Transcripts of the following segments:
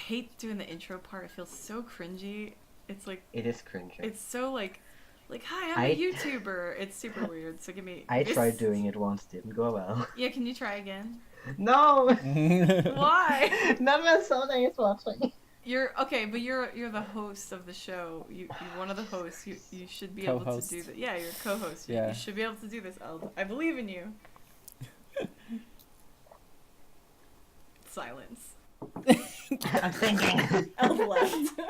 hate doing the intro part. It feels so cringy. It's like It is cringy. it's so like hi, I'm a I YouTuber. It's super weird. So give me. I tried doing it once, didn't go well. Yeah, can you try again? No, Why? not when Sonne is watching. You're okay, but you're the host of the show. You're one of the hosts. You should be able to do Co-host. that. Yeah, you're a co-host. Yeah. You should be able to do this, Eld. I believe in you. Silence. I'm thinking. Eld left.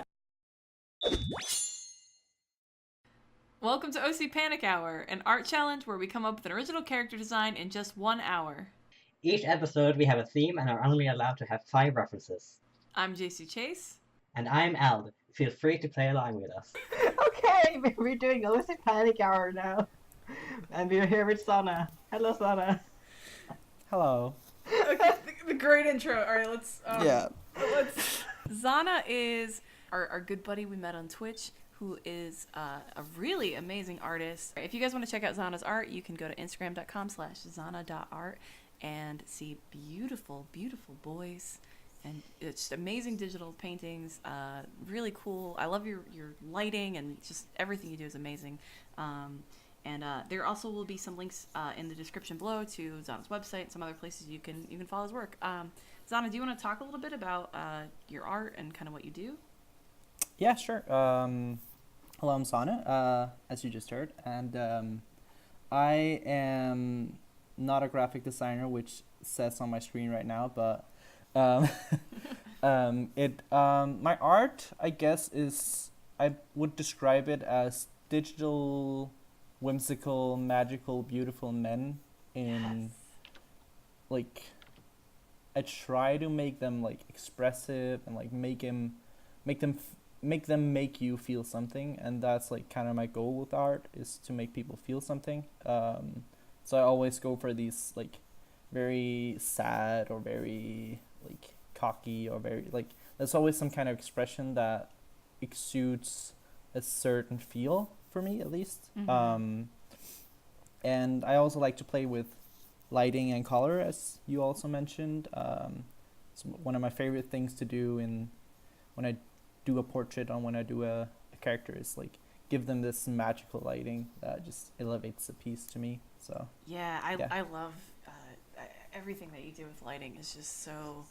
Welcome to OC Panic Hour, an art challenge where we come up with an original character design in just 1 hour. Each episode we have a theme and are only allowed to have 5 references. I'm Jacey Chase. And I'm Ald. Feel free to play along with us. Okay, we're doing OC Panic Hour now. And we're here with Sonne. Hello, Sonne. Hello. Okay, the great intro. All right, let's. Yeah. Zana is our good buddy we met on Twitch, who is a really amazing artist. If you guys want to check out Zana's art, you can go to instagram.com/zana.art and see beautiful, beautiful boys. And it's just amazing digital paintings, really cool. I love your lighting, and just everything you do is amazing. And there also will be some links in the description below to Zana's website and some other places you can follow his work. Zana, do you want to talk a little bit about your art and kind of what you do? Yeah, sure. Hello, I'm Sonne, as you just heard, and I am not a graphic designer, which says on my screen right now, but my art, I guess, I would describe it as digital, whimsical, magical, beautiful men in, like, I try to make them, like, expressive and, like, make them make you feel something, and that's, like, kind of my goal with art, is to make people feel something. So I always go for these, like, very sad or very, like, cocky or very, like, there's always some kind of expression that exudes a certain feel, for me at least. Mm-hmm. And I also like to play with lighting and color, as you also mentioned. It's one of my favorite things to do when I do a portrait, or when I do a character, is like give them this magical lighting that just elevates the piece to me. So I love everything that you do with lighting is just so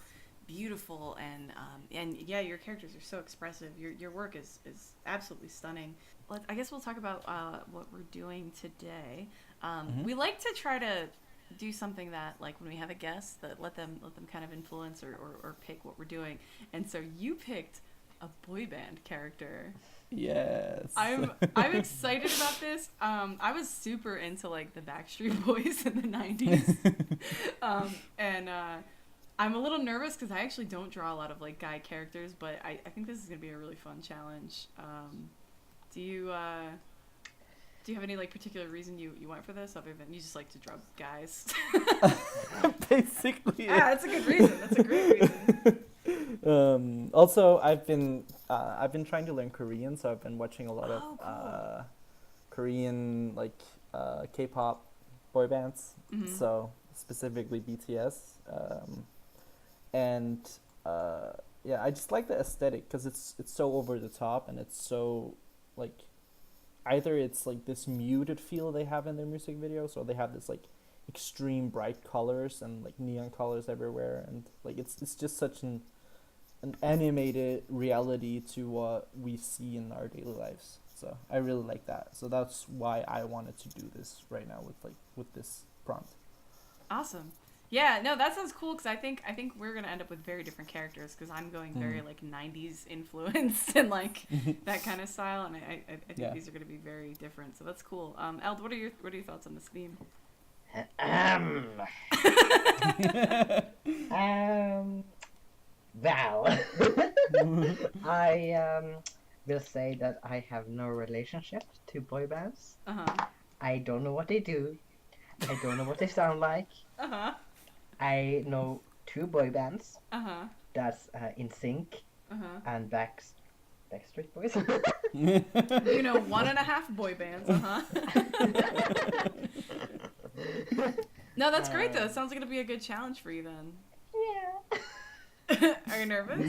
beautiful, and yeah, your characters are so expressive. Your work is absolutely stunning. I guess we'll talk about what we're doing today. We like to try to do something that, like, when we have a guest, that let them kind of influence or pick what we're doing. And so you picked a boy band character. Yes. I'm excited about this. I was super into, like, the Backstreet Boys in the 90s. And I'm a little nervous because I actually don't draw a lot of, like, guy characters, but I think this is going to be a really fun challenge. Do you have any, like, particular reason you went for this, other than you just like to draw guys? Basically. Yeah, that's a good reason. That's a great reason. Also, I've been trying to learn Korean, so I've been watching a lot of cool. Korean, like, K-pop boy bands. Mm-hmm. So specifically BTS, and yeah, I just like the aesthetic because it's so over the top, and it's so, like, either it's like this muted feel they have in their music videos, or they have this, like, extreme bright colors and, like, neon colors everywhere, and, like, it's just such an animated reality to what we see in our daily lives. So I really like that. So that's why I wanted to do this right now with this prompt. Awesome. Yeah, no, that sounds cool, because I think we're gonna end up with very different characters, because I'm going very like 90s influenced and, like, that kind of style, and I think these are gonna be very different. So that's cool. Eld, what are your thoughts on this theme? Well, I will say that I have no relationship to boy bands. I don't know what they do. I don't know what they sound like. I know 2 boy bands. That's NSYNC and Backstreet Boys. You know, 1.5 boy bands. No, that's great though. It sounds like it'll be a good challenge for you then. Yeah. Are you nervous?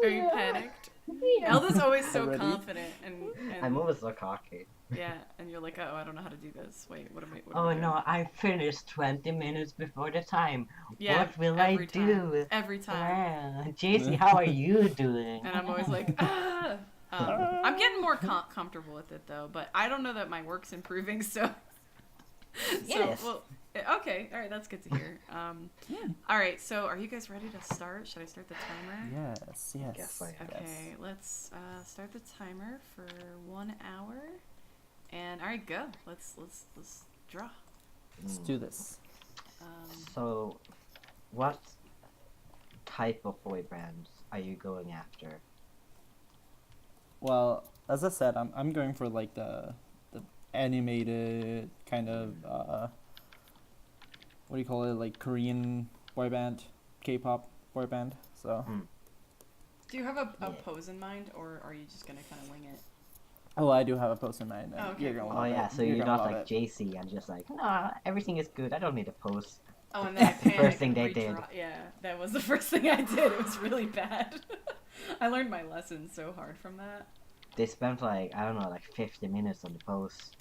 Are you panicked? Elda's always so Already? confident, and I'm always so cocky. yeah, and you're like, oh, I don't know how to do this. Wait, what am I? What Oh am I doing? no, I finished 20 minutes before the time. Yeah, What will I every time. do? Every time. Well, Jacey, how are you doing? And I'm always like, ah. I'm getting more comfortable with it though, but I don't know that my work's improving. So, Yes. well, okay, all right, that's good to hear. All right, so are you guys ready to start? Should I start the timer? Yes, yes. Yes, I am. Okay, let's start the timer for 1 hour. And all right, go. Let's draw. Let's do this. So, what type of boy bands are you going after? Well, as I said, I'm going for like the animated kind of what do you call it, like Korean boy band, K-pop boy band. So Do you have a Yeah. pose in mind, or are you just gonna kind of wing it? oh, I do have a post in mind. Oh, okay, You're gonna cool. love Oh yeah, it. so You're you're gonna not love like it. Jacey and just like, nah, everything is good. I don't need a post. Oh, and then I panicked. First thing and they did. Yeah, that was the first thing I did. It was really bad. I learned my lesson so hard from that. They spent like, I don't know, like 50 minutes on the post.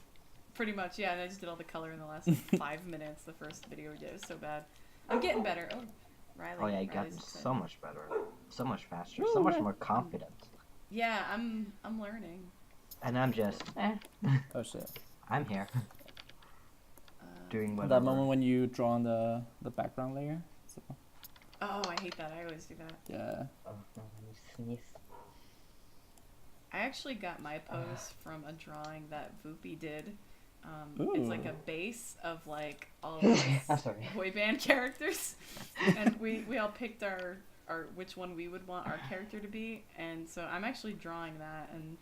Pretty much, yeah. And I just did all the color in the last 5 minutes. The first video we did, it was so bad. I'm getting better. Oh, Riley. Oh yeah, you got Riley's excited. so much better, so much faster, so much more confident. Yeah, I'm learning. And I'm just, Oh shit. I'm here. Doing That whatever. moment when you draw on the background layer. So Oh, I hate that. I always do that. yeah. Oh, no, let me sneeze. I actually got my pose from a drawing that Voopy did. It's like a base of like all of I'm these sorry. boy band characters, and we all picked our which one we would want our character to be, and so I'm actually drawing that, and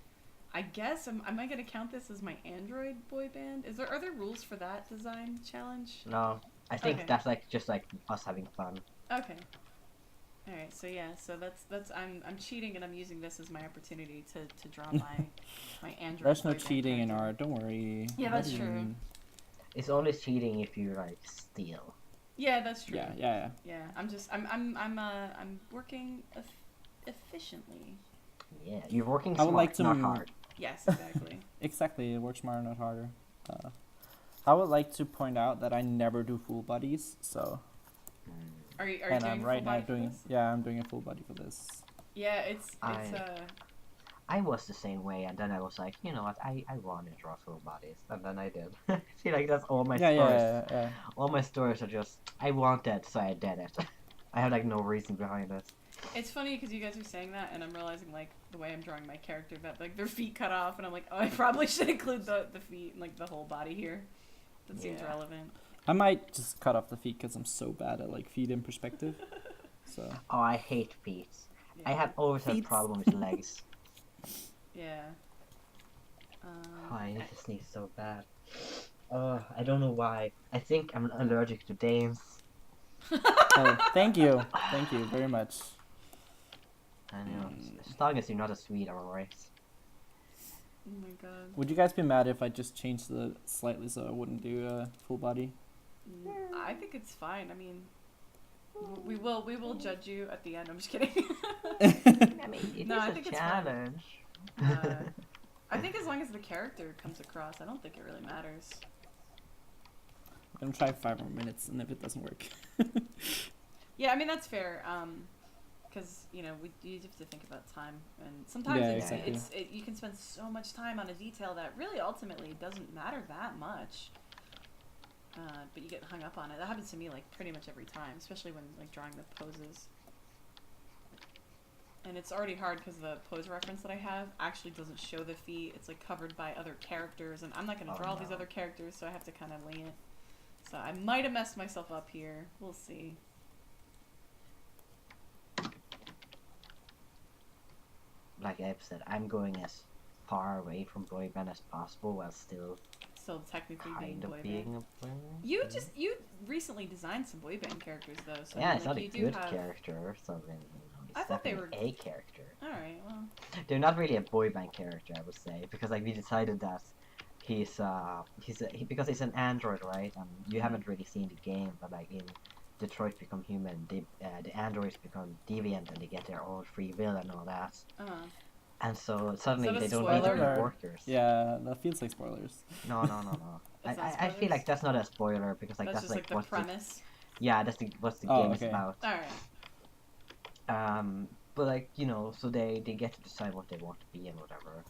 I guess am I gonna count this as my Android boy band? Are there rules for that design challenge? No, I think Okay. that's like just like us having fun. Okay. All right. So yeah. So that's I'm cheating, and I'm using this as my opportunity to draw my Android. There's no boy band cheating in character. art. Don't worry. Yeah, that's true. It's only cheating if you like steal. Yeah, that's true. Yeah. Yeah, I'm working efficiently. Yeah, you're working I would smart, like to not hard. Yes, exactly. Exactly. Work smarter, not harder. I would like to point out that I never do full bodies. So Are you and doing I'm full right now body for doing this? I'm doing a full body for this. Yeah, it's I was the same way, and then I was like, you know what, I want to draw full bodies, and then I did. See, like that's all my stories. Yeah. All my stories are just, I wanted, so I did it. I have like no reason behind it. It's funny because you guys are saying that, and I'm realizing like the way I'm drawing my character that like their feet cut off, and I'm like, oh, I probably should include the feet and like the whole body here. That seems Yeah. relevant. I might just cut off the feet because I'm so bad at like feet in perspective. So Oh, I hate feet. Yeah. I have always had Feet. problem with legs. Yeah. Oh, I need to sneeze so bad. I don't know why. I think I'm allergic to dames. oh, thank you very much. I know. As long as you're not a Swede, I'm alright. Oh my god. Would you guys be mad if I just changed the slightly so I wouldn't do a full body? I think it's fine. I mean, we will judge you at the end. I'm just kidding. I mean, it No, I is think a it's fine. challenge. I think as long as the character comes across, I don't think it really matters. I'm gonna try 5 more minutes, and if it doesn't work, Yeah, I mean that's fair. Because you know you have to think about time, and sometimes Yeah, it's you can spend so much time on a detail that really ultimately doesn't matter that much. But you get hung up on it. That happens to me like pretty much every time, especially when like drawing the poses. And it's already hard because the pose reference that I have actually doesn't show the feet. It's like covered by other characters, and I'm not going to draw all these other characters, so I have to kind of wing it. So I might have messed myself up here. We'll see. Like I've said, I'm going as far away from boy band as possible while still Still technically being kind boy of band. being a boy band. You recently designed some boy band characters though, so Yeah, I mean, it's like, not a you do good have... character or something. You know, it's I thought they definitely a character. All right, well, They're not really a boy band character, I would say, because like we decided that because he's an android, right? And you haven't really seen the game, but like in Detroit Become Human, the androids become deviant and they get their own free will and all that. And so suddenly that a they don't spoiler? need to be workers. Yeah, that feels like spoilers. No. That's not I feel spoilers? like that's not a spoiler because like That's that's just like the what premise. yeah, that's what the Oh, game okay. is about. Alright. But like, you know, so they get to decide what they want to be and whatever.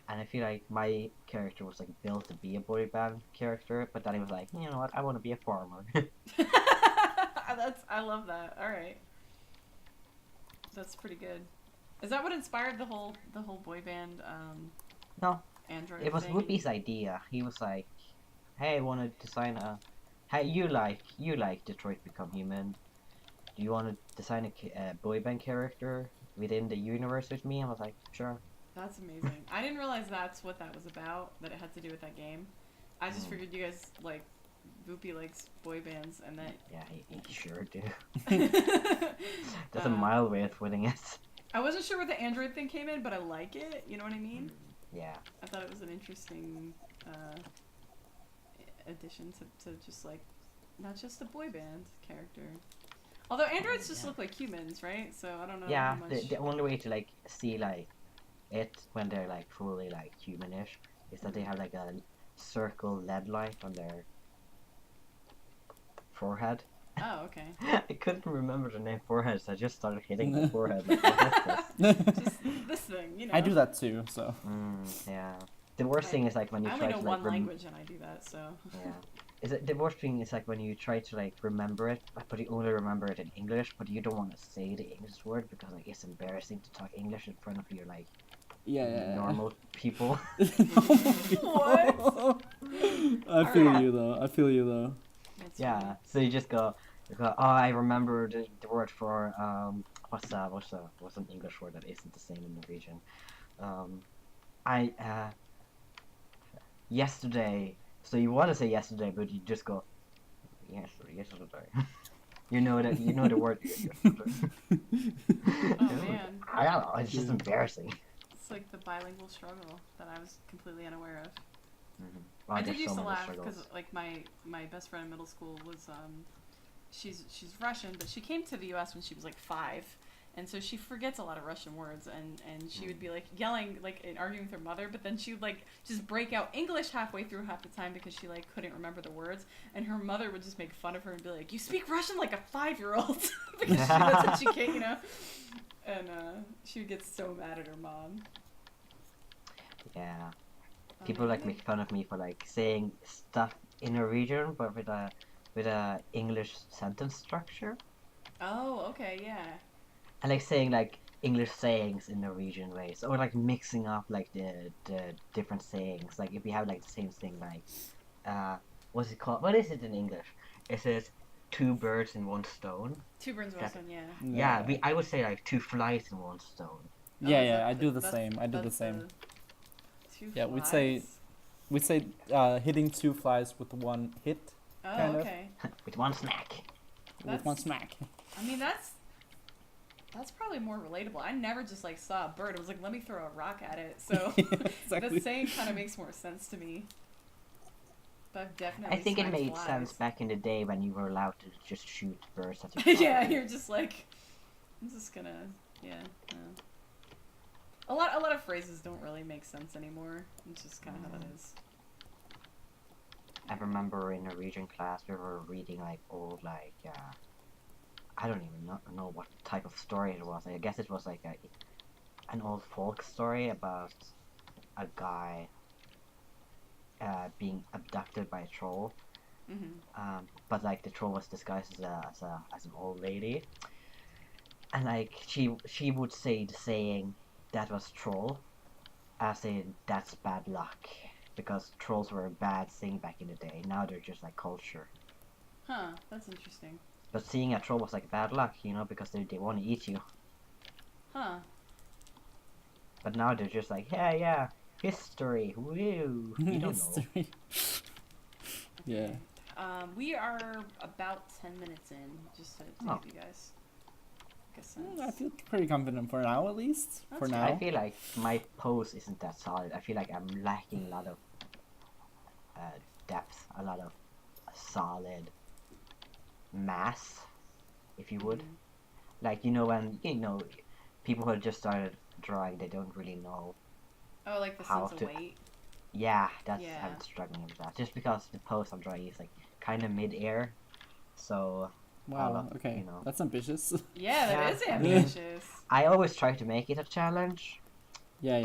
And I feel like my character was like built to be a boy band character, but then he was like, you know what, I want to be a farmer. I love that. Alright. That's pretty good. Is that what inspired the whole boy band No. android It was thing? Whoopi's idea. He was like, hey, I want to design a... Hey, you like Detroit Become Human. Do you want to design a boy band character within the universe with me? I was like, sure. That's amazing. I didn't realize that's what that was about, that it had to do with that game. I just figured you guys, like, Whoopi likes boy bands and that... Yeah, he sure do. That's That's a mild way of putting it. I wasn't sure where the android thing came in, but I like it. You know what I mean? Yeah. I thought it was an interesting addition to just, like, not just a boy band character. Although androids just look like humans, right? So I don't know Yeah, how much... the only way to, like, see, like, it when they're, like, fully, like, humanish is that they have, like, a circle LED light on their forehead. Oh, okay. I couldn't remember the name forehead, so I just started hitting the forehead. Like, what is this? Just this thing, you know. I do that too, so. Yeah. The worst thing is like when you I try only know to like one language and I do that, so... Yeah. The worst thing is like when you try to like remember it, but you only remember it in English, but you don't want to say the English word because like it's embarrassing to talk English in front of your like normal people. What? I feel you though. That's Yeah. funny. So you go, oh, I remember the word for what's an English word that isn't the same in Norwegian? Yesterday. So you want to say yesterday, but you just go yesterday. you know the word yesterday. Oh man. I don't know. It's just embarrassing. It's like the bilingual struggle that I was completely unaware of. Oh, I did there's used so to many laugh struggles. because like my best friend in middle school was she's Russian, but she came to the U.S. when she was like 5, and so she forgets a lot of Russian words, and she would be like yelling like and arguing with her mother, but then she would like just break out English halfway through half the time because she like couldn't remember the words, and her mother would just make fun of her and be like, "You speak Russian like a 5-year-old," because she that's what she can't, you know, and she would get so mad at her mom. Yeah. People like make fun of me for like saying stuff in Norwegian, but with a English sentence structure. Oh, okay, yeah. I like saying like English sayings in Norwegian ways, or like mixing up like the different sayings. Like if you have like the same thing, like what's it called? What is it in English? It says 2 birds in 1 stone. 2 birds, 1 stone, yeah. Yeah, I would say like 2 flies in 1 stone. Yeah, I do the same. I do the same. Yeah, we'd say hitting 2 flies with 1 hit. Oh, kind of. okay. With 1 smack. With 1 smack. I mean, that's probably more relatable. I never just like saw a bird. I was like, let me throw a rock at it. So Exactly. the saying kind of makes more sense to me. But I've definitely I think it smacked made flies. sense back in the day when you were allowed to just shoot birds at your Yeah, property. you're just like, I'm just gonna, yeah. A lot of phrases don't really make sense anymore. It's just kind of how it is. I remember in Norwegian class we were reading like old like I don't even know what type of story it was. I guess it was like an old folk story about a guy being abducted by a troll. But like the troll was disguised as an old lady, and like she would say the saying that was troll, as in that's bad luck, because trolls were a bad thing back in the day. Now they're just like culture. Huh, that's interesting. But seeing a troll was like bad luck, you know, because they want to eat you. Huh. But now they're just like, yeah, history, woo, you don't know. History. Yeah. We are about 10 minutes in, just to give you guys a sense. I feel pretty confident for now, at least. That's for good. now. I feel like my pose isn't that solid. I feel like I'm lacking a lot of depth, a lot of solid mass, if you would. Mm. Like, when, people who have just started drawing, they don't really know Oh, like the how sense of to. weight. Yeah, I'm Yeah. struggling with that. Just because the pose I'm drawing is like kind of mid-air, so all Wow. of, Okay, that's ambitious. Yeah, that Yeah, is I mean, ambitious. I always try to make it a challenge. Yeah,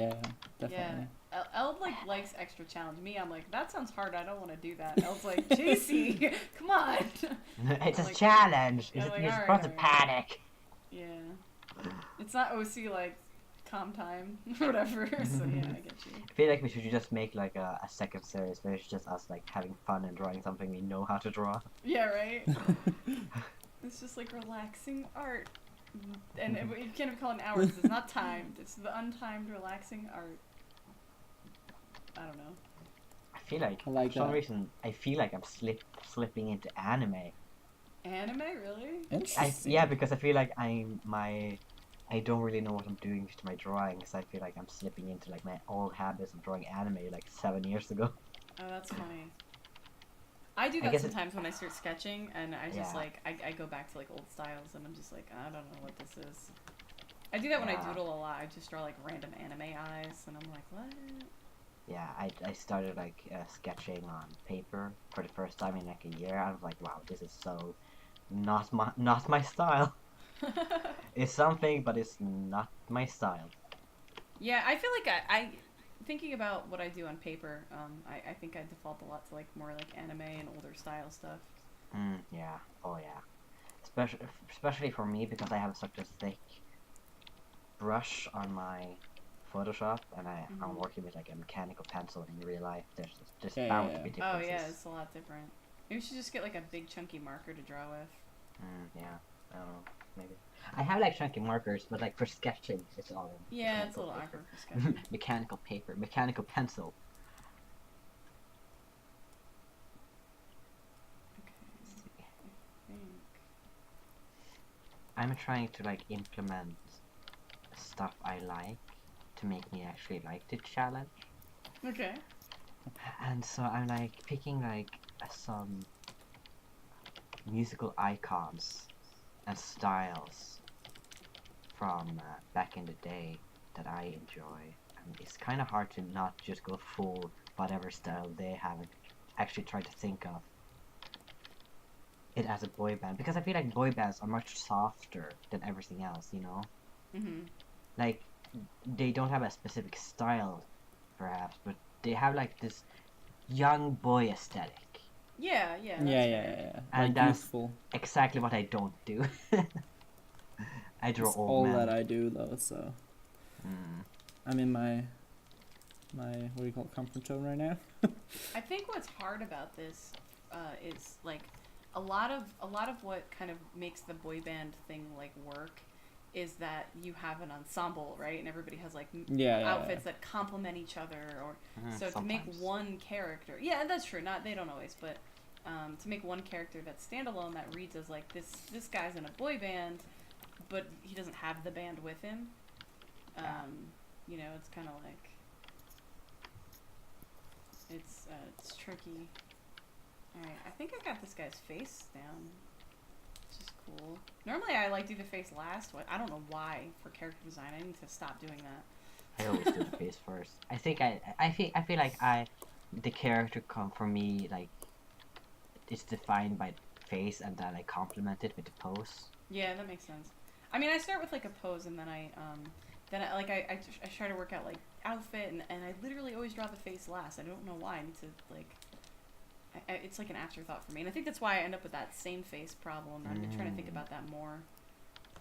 definitely. Yeah. Eld likes extra challenge. Me, I'm like, that sounds hard. I don't want to do that. Eld's like, Jacey, come on. It's I'm a like- challenge. I'm like, You're all supposed right, to all right. panic. Yeah. It's not OC like calm time or whatever. So yeah, I get you. I feel like we should just make like a second series where it's just us like having fun and drawing something we know how to draw. Yeah, right. It's just like relaxing art, and you can't even call it an hour. 'Cause it's not timed. It's the untimed relaxing art. I don't know. I feel like, I like for some that. reason I feel like I'm slipping into anime. Anime, really? Interesting. Yeah, because I feel like I don't really know what I'm doing to my drawing, because I feel like I'm slipping into like my old habits of drawing anime like 7 years ago. Oh, that's funny. I do I that guess sometimes when I start sketching, and I just Yeah. like I go back to like old styles, and I'm just like, I don't know what this is. I do that when I Yeah. doodle a lot. I just draw like random anime eyes, and I'm like, what? Yeah, I started like sketching on paper for the first time in like a year. I was like, wow, this is so not my style. It's something, but it's not my style. Yeah, I feel like I thinking about what I do on paper. I think I default a lot to like more like anime and older style stuff. Yeah. Oh yeah. Especially for me, because I have such a thick brush on my Photoshop, and I'm working with like a mechanical pencil in real life. There's bound to be Oh differences. yeah, it's a lot different. Maybe we should just get like a big chunky marker to draw with. Yeah. I don't know. Maybe. I have like chunky markers, but like for sketching, it's all. Yeah, it's a little awkward for sketching. Mechanical paper, mechanical pencil. Okay. I think. I'm trying to like implement stuff I like to make me actually like the challenge. Okay. And so I'm like picking like some musical icons and styles from back in the day that I enjoy. And it's kind of hard to not just go full whatever style they have and actually try to think of it as a boy band, because I feel like boy bands are much softer than everything else, Mhm. Like, they don't have a specific style, perhaps, but they have like this young boy aesthetic. Yeah, yeah. That's Yeah. And Like that's youthful. exactly what I don't do. I draw It's old all men. that I do though, so I'm in my what do you call it, comfort zone right now. I think what's hard about this is like a lot of what kind of makes the boy band thing like work is that you have an ensemble, right? And everybody has like outfits that complement each other, or so to make Sometimes. one character. Yeah, that's true. Not they don't always, but to make one character that's standalone that reads as like this guy's in a boy band, but he doesn't have the band with him. It's kind of like it's tricky. Alright, I think I got this guy's face down, which is cool. Normally I like do the face last. I don't know why for character design. I need to stop doing that. I always do the face first. I think I feel like the character come for me like it's defined by the face, and then I complement it with the pose. Yeah, that makes sense. I mean, I start with like a pose, and then I try to work out like outfit, and I literally always draw the face last. I don't know why. I need to like. It's like an afterthought for me, and I think that's why I end up with that same face problem. I've been trying to think about that more,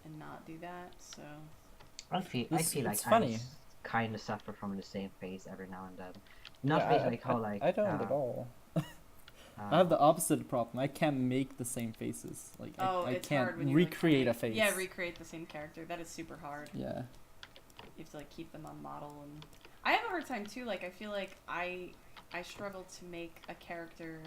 and not do that. So. I feel like it's funny. I kind of suffer from the same face every now and then. Not face like how like. I don't at all. I have the opposite problem. I can't make the same faces. Like I it's can't hard when you recreate a face. Yeah, recreate the same character. That is super hard. Yeah. You have to like keep them on model, and I have a hard time too. Like I feel like I struggle to make a character.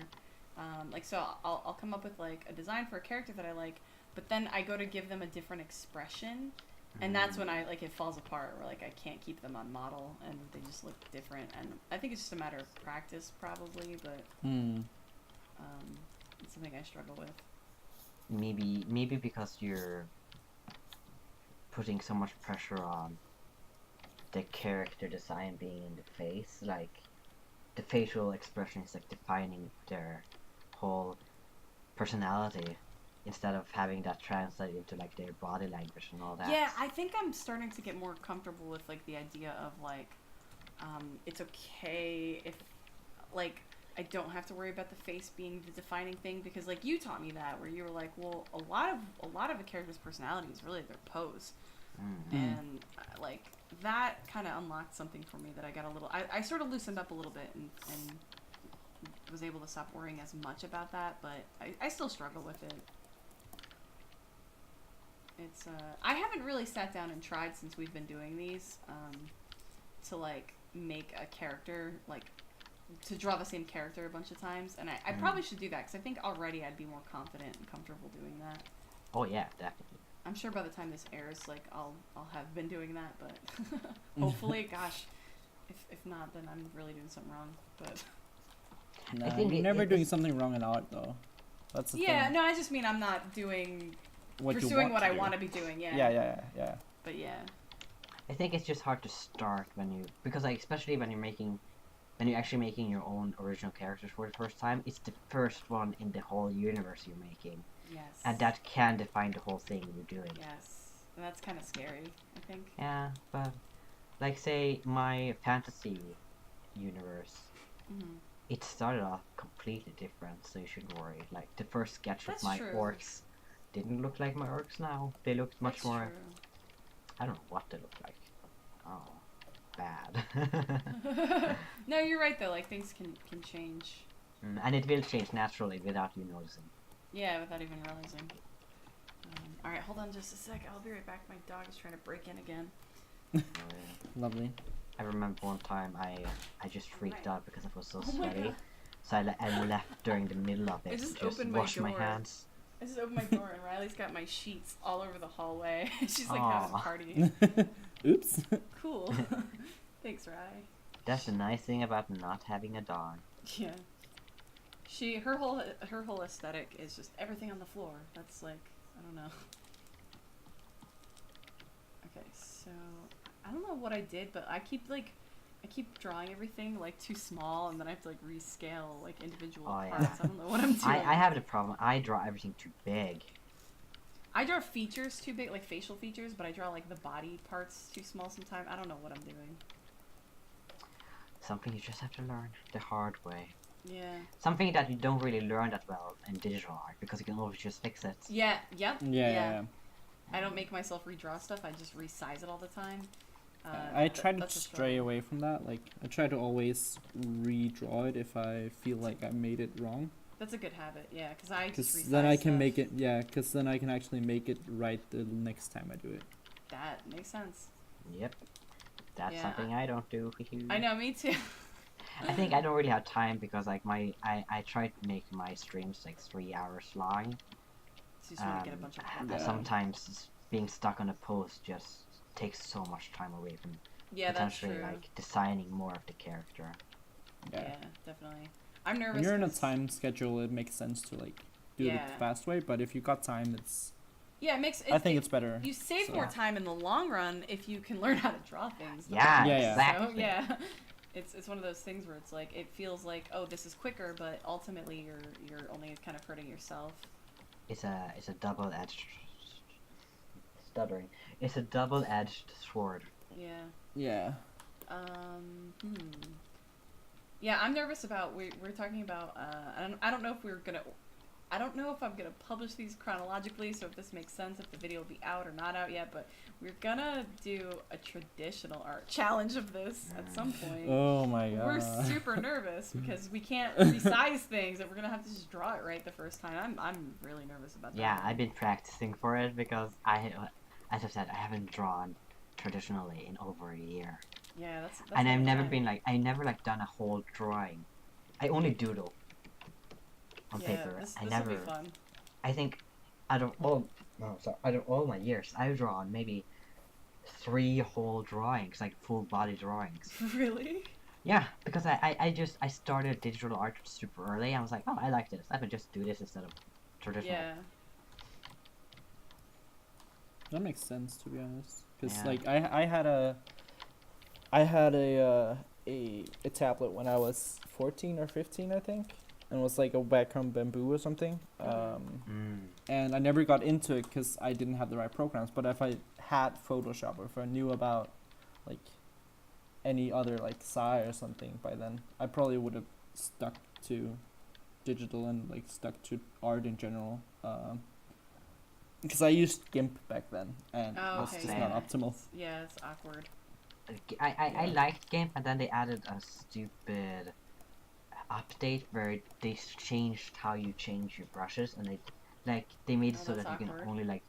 So I'll come up with like a design for a character that I like, but then I go to give them a different expression, and that's when I like it falls apart. Where like I can't keep them on model, and they just look different. And I think it's just a matter of practice, probably, but it's something I struggle with. maybe because you're putting so much pressure on the character design being in the face, like the facial expressions like defining their whole personality, instead of having that translate into like their body language and all that. Yeah, I think I'm starting to get more comfortable with like the idea of like it's okay if like I don't have to worry about the face being the defining thing, because like you taught me that, where you were like, well, a lot of a character's personality is really their pose. And like that kind of unlocked something for me that I got a little I sort of loosened up a little bit and was able to stop worrying as much about that, but I still struggle with it. It's I haven't really sat down and tried since we've been doing these to like make a character, like to draw the same character a bunch of times, and I probably should do that, because I think already I'd be more confident and comfortable doing that. Oh yeah, definitely. I'm sure by the time this airs, like I'll have been doing that, but hopefully, gosh, if not, then I'm really doing something wrong. But Nah, I think you're never doing something wrong in art, though. That's the thing. no, I just mean I'm not doing What you pursuing want what to I do. want to be doing. Yeah. Yeah. But yeah. I think it's just hard to start because like especially when you're actually making your own original characters for the first time. It's the first one in the whole universe you're making. Yes. And that can define the whole thing you're doing. Yes. And that's kind of scary, I think. Yeah, but like say my fantasy universe, it started off completely different, so you shouldn't worry. Like the first sketch That's of my true. orcs didn't look like my orcs now. They looked much That's more. true. I don't know what they look like. Oh, bad. No, you're right though. Like things can change. And it will change naturally without you noticing. Yeah, without even realizing. All right, hold on just a sec. I'll be right back. My dog is trying to break in again. Oh, yeah. Lovely. I remember one time I just freaked out because I was so Oh my sweaty. God. So I left during the middle of it I to just just opened my wash my door. hands. I just opened my door and Riley's got my sheets all over the hallway. She's like having a Aw. party. Oops. Cool. Thanks, Riley. That's the nice thing about not having a dog. Yeah. Her whole aesthetic is just everything on the floor. That's like, I don't know. Okay, so I don't know what I did, but I keep drawing everything like too small, and then I have to like rescale like individual Oh, yeah. parts. I don't know what I'm doing. I have the problem. I draw everything too big. I draw features too big, like facial features, but I draw like the body parts too small sometimes. I don't know what I'm doing. Something you just have to learn the hard way. Yeah. Something that you don't really learn that well in digital art because you can always just fix it. Yeah. Yep. Yeah. I don't make myself redraw stuff. I just resize it all the time. I try to that's a stray struggle. away from that. Like, I try to always redraw it if I feel like I made it wrong. That's a good habit. Yeah, because I just Because resize then I can stuff. make it. Yeah, because then I can actually make it right the next time I do it. That makes sense. Yep. That's Yeah, something I don't do. I know, me too. I think I don't really have time because like I try to make my streams like 3 hours long. So you just want to get a bunch of Yeah. Sometimes being stuck on a post just takes so much time away from Yeah, that's potentially true. like designing more of the character. Yeah, definitely. I'm nervous. When you're in a 'cause- time schedule, it makes sense to like do it Yeah. the fast way. But if you got time, it's. Yeah, it makes. I think it's better. You save so. more time in the long run if you can learn how to draw things. the Yeah, right way. Yeah. So, exactly. yeah. It's one of those things where it's like it feels like, oh, this is quicker, but ultimately you're only kind of hurting yourself. It's a double-edged stuttering. It's a double-edged sword. Yeah. Yeah. Yeah, I'm nervous about we're talking about I don't know if I don't know if I'm gonna publish these chronologically, so if this makes sense, if the video will be out or not out yet, but we're gonna do a traditional art challenge of this at some point. Oh my god. We're super nervous because we can't resize things, and we're gonna have to just draw it right the first time. I'm really nervous about that. Yeah, I've been practicing for it because as I said, I haven't drawn traditionally in over a year. Yeah, that's And I've not never bad. been like, I never like done a whole drawing. I only doodle on Yeah, paper. this I will never. be fun. I think out of all my years, I've drawn maybe 3 whole drawings, like full body drawings. Really? Yeah, because I started digital art super early. I was like, oh, I like this. I could just do this instead of traditional. Yeah. That makes sense, to be honest. Because Yeah. like I had a tablet when I was 14 or 15, I think, and it was like a Wacom Bamboo or something. And I never got into it because I didn't have the right programs. But if I had Photoshop, or if I knew about like any other like Psy or something by then, I probably would have stuck to digital and like stuck to art in general. Because I used GIMP back then, and it was just not optimal. Yeah, it's awkward. I liked GIMP, and then they added a stupid update where they changed how you change your brushes, and they made it so that you can only like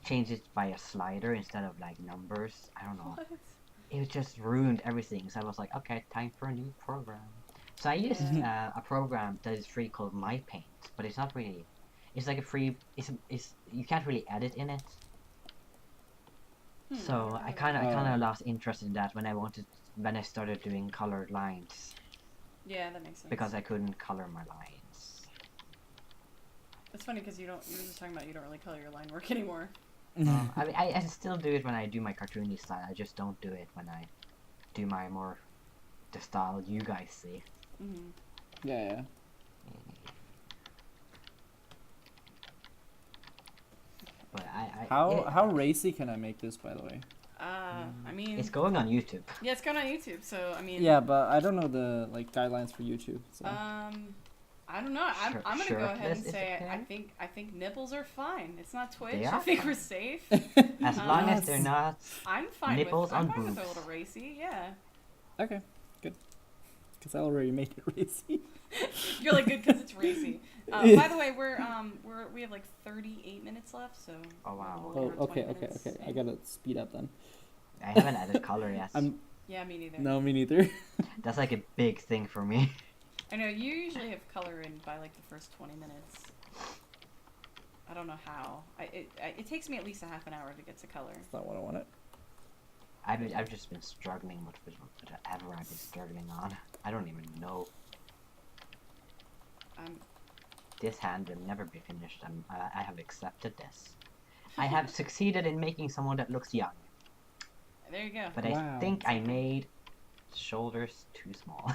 change it by a slider instead of like numbers. I don't know. What? It just ruined everything. So I was like, okay, time for a new program. So I used a program that is free called MyPaint, but it's not really. It's like a free. It's you can't really edit in it. So I kind of lost interest in that when I started doing colored lines. Yeah, that makes sense. Because I couldn't color my lines. It's funny because you were just talking about you don't really color your line work anymore. I mean, I still do it when I do my cartoony style. I just don't do it when I do my more the style you guys see. Mm-hmm. Yeah. But How racy can I make this, by the way? I mean, it's going on YouTube. Yeah, it's going on YouTube. So I mean. Yeah, but I don't know the like guidelines for YouTube. So. I don't know. I'm gonna go ahead and say okay. I think nipples are fine. It's not Twitch. They are I think fine. we're safe. As long as they're not. I'm fine nipples with. I'm on fine with boobs. a little racy. Yeah. Okay, good. Because I already made it racy. You're like good because it's racy. By the way, we have like 38 minutes left, so. Oh wow. Oh, okay. I gotta speed up then. I haven't added color yet. Yeah, me neither. No, me neither. That's like a big thing for me. I know you usually have color in by like the first 20 minutes. I don't know how. It takes me at least a half an hour to get to color. That's not what I wanted. I've just been struggling with whatever I've been struggling on. I don't even know. This hand will never be finished. I have accepted this. I have succeeded in making someone that looks young. There you go. But I think I made shoulders too small.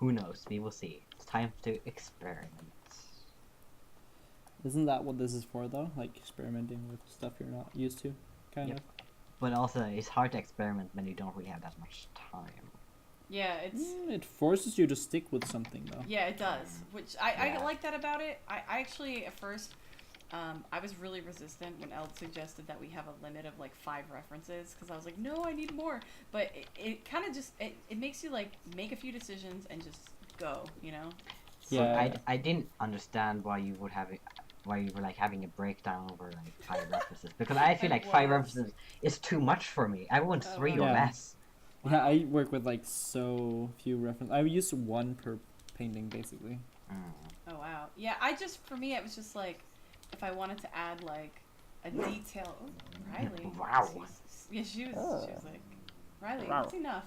Who knows? We will see. It's time to experiment. Isn't that what this is for, though? Like experimenting with stuff you're not used to, kind of. But also, it's hard to experiment when you don't really have that much time. Yeah, it forces you to stick with something, though. Yeah, it does. Which I like that about it. I actually at first. I was really resistant when Eld suggested that we have a limit of like 5 references because I was like, no, I need more. But it kind of just it makes you like make a few decisions and just go, you know. So yeah. I didn't understand why you were like having a breakdown over like 5 references because I feel like 5 references is too much for me. I want 3 or less. Yeah, I work with like so few references. I used 1 per painting basically. Oh wow. Yeah, for me it was just like. If I wanted to add like a detail, Riley. Wow. Yeah, she was like, Riley, that's enough.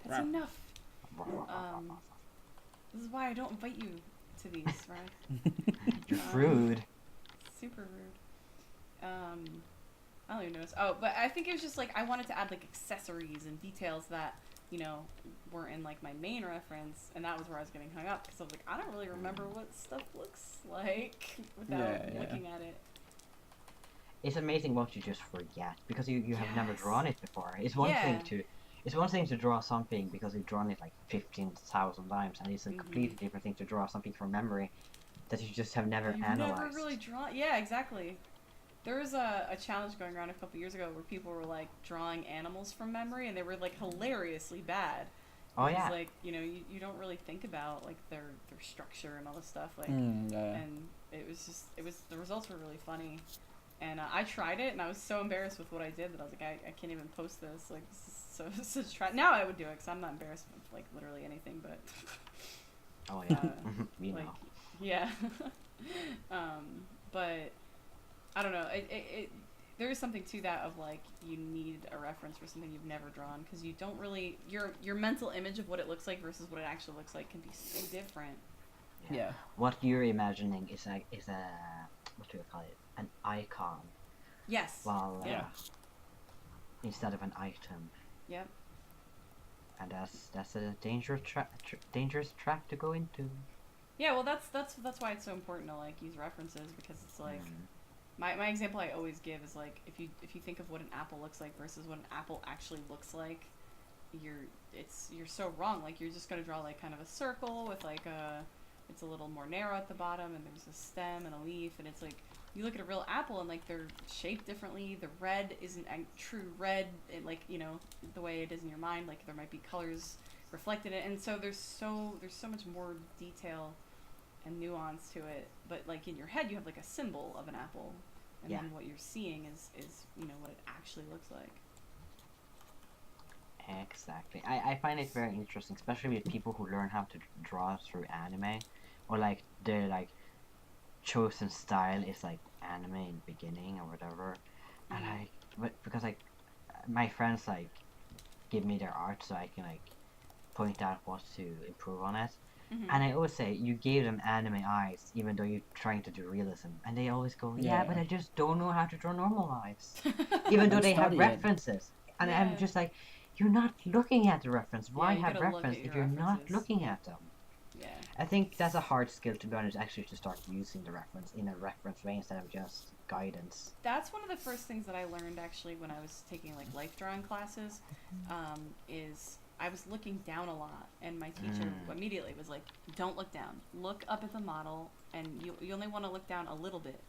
That's enough. This is why I don't invite you to these, right? You're rude. Super rude. I don't even notice. Oh, but I think it was just like I wanted to add like accessories and details that weren't in like my main reference, and that was where I was getting hung up because I was like, I don't really remember what stuff looks like without looking at it. It's amazing what you just forget because you have never drawn it before. It's one thing to draw something because you've drawn it like 15,000 times, and it's a completely different thing to draw something from memory that you just have never analyzed. Never really drawn. Yeah, exactly. There was a challenge going around a couple years ago where people were like drawing animals from memory, and they were like hilariously bad. Oh yeah. Like you don't really think about like their structure and all this stuff like, and it was the results were really funny, and I tried it and I was so embarrassed with what I did that I was like I can't even post this like this is such try. Now I would do it because I'm not embarrassed with like literally anything, but. Oh yeah. You know. Yeah. But. I don't know. There is something to that of like you need a reference for something you've never drawn because you don't really your mental image of what it looks like versus what it actually looks like can be so different. Yeah. What you're imagining is a what do you call it? an icon. Yes. Well, Yeah. instead of an item. Yep. And that's a dangerous track to go into. Yeah, well, that's why it's so important to like use references, because it's like my example I always give is like if you think of what an apple looks like versus what an apple actually looks like, you're so wrong. Like you're just gonna draw like kind of a circle with like it's a little more narrow at the bottom, and there's a stem and a leaf, and it's like you look at a real apple and like they're shaped differently. The red isn't a true red, like the way it is in your mind. Like there might be colors reflected in it, and so there's so much more detail and nuance to it. But like in your head, you have like a symbol of an apple, and then what you're seeing is what it actually looks like. Exactly. I find it very interesting, especially with people who learn how to draw through anime, or like their like chosen style is like anime in the beginning or whatever. And because like my friends like give me their art so I can like point out what to improve on it. And I always say, you gave them anime eyes, even though you're trying to do realism. And they always go, yeah, but I just don't know how to draw normal eyes. Even though they have references. And I'm just like, you're not looking at the reference. Why have reference if you're not looking at them? Yeah. I think that's a hard skill, to be honest, actually, to start using the reference in a reference way instead of just guidance. That's one of the first things that I learned, actually, when I was taking like life drawing classes, is I was looking down a lot, and my teacher immediately was like, don't look down. Look up at the model, and you only want to look down a little bit.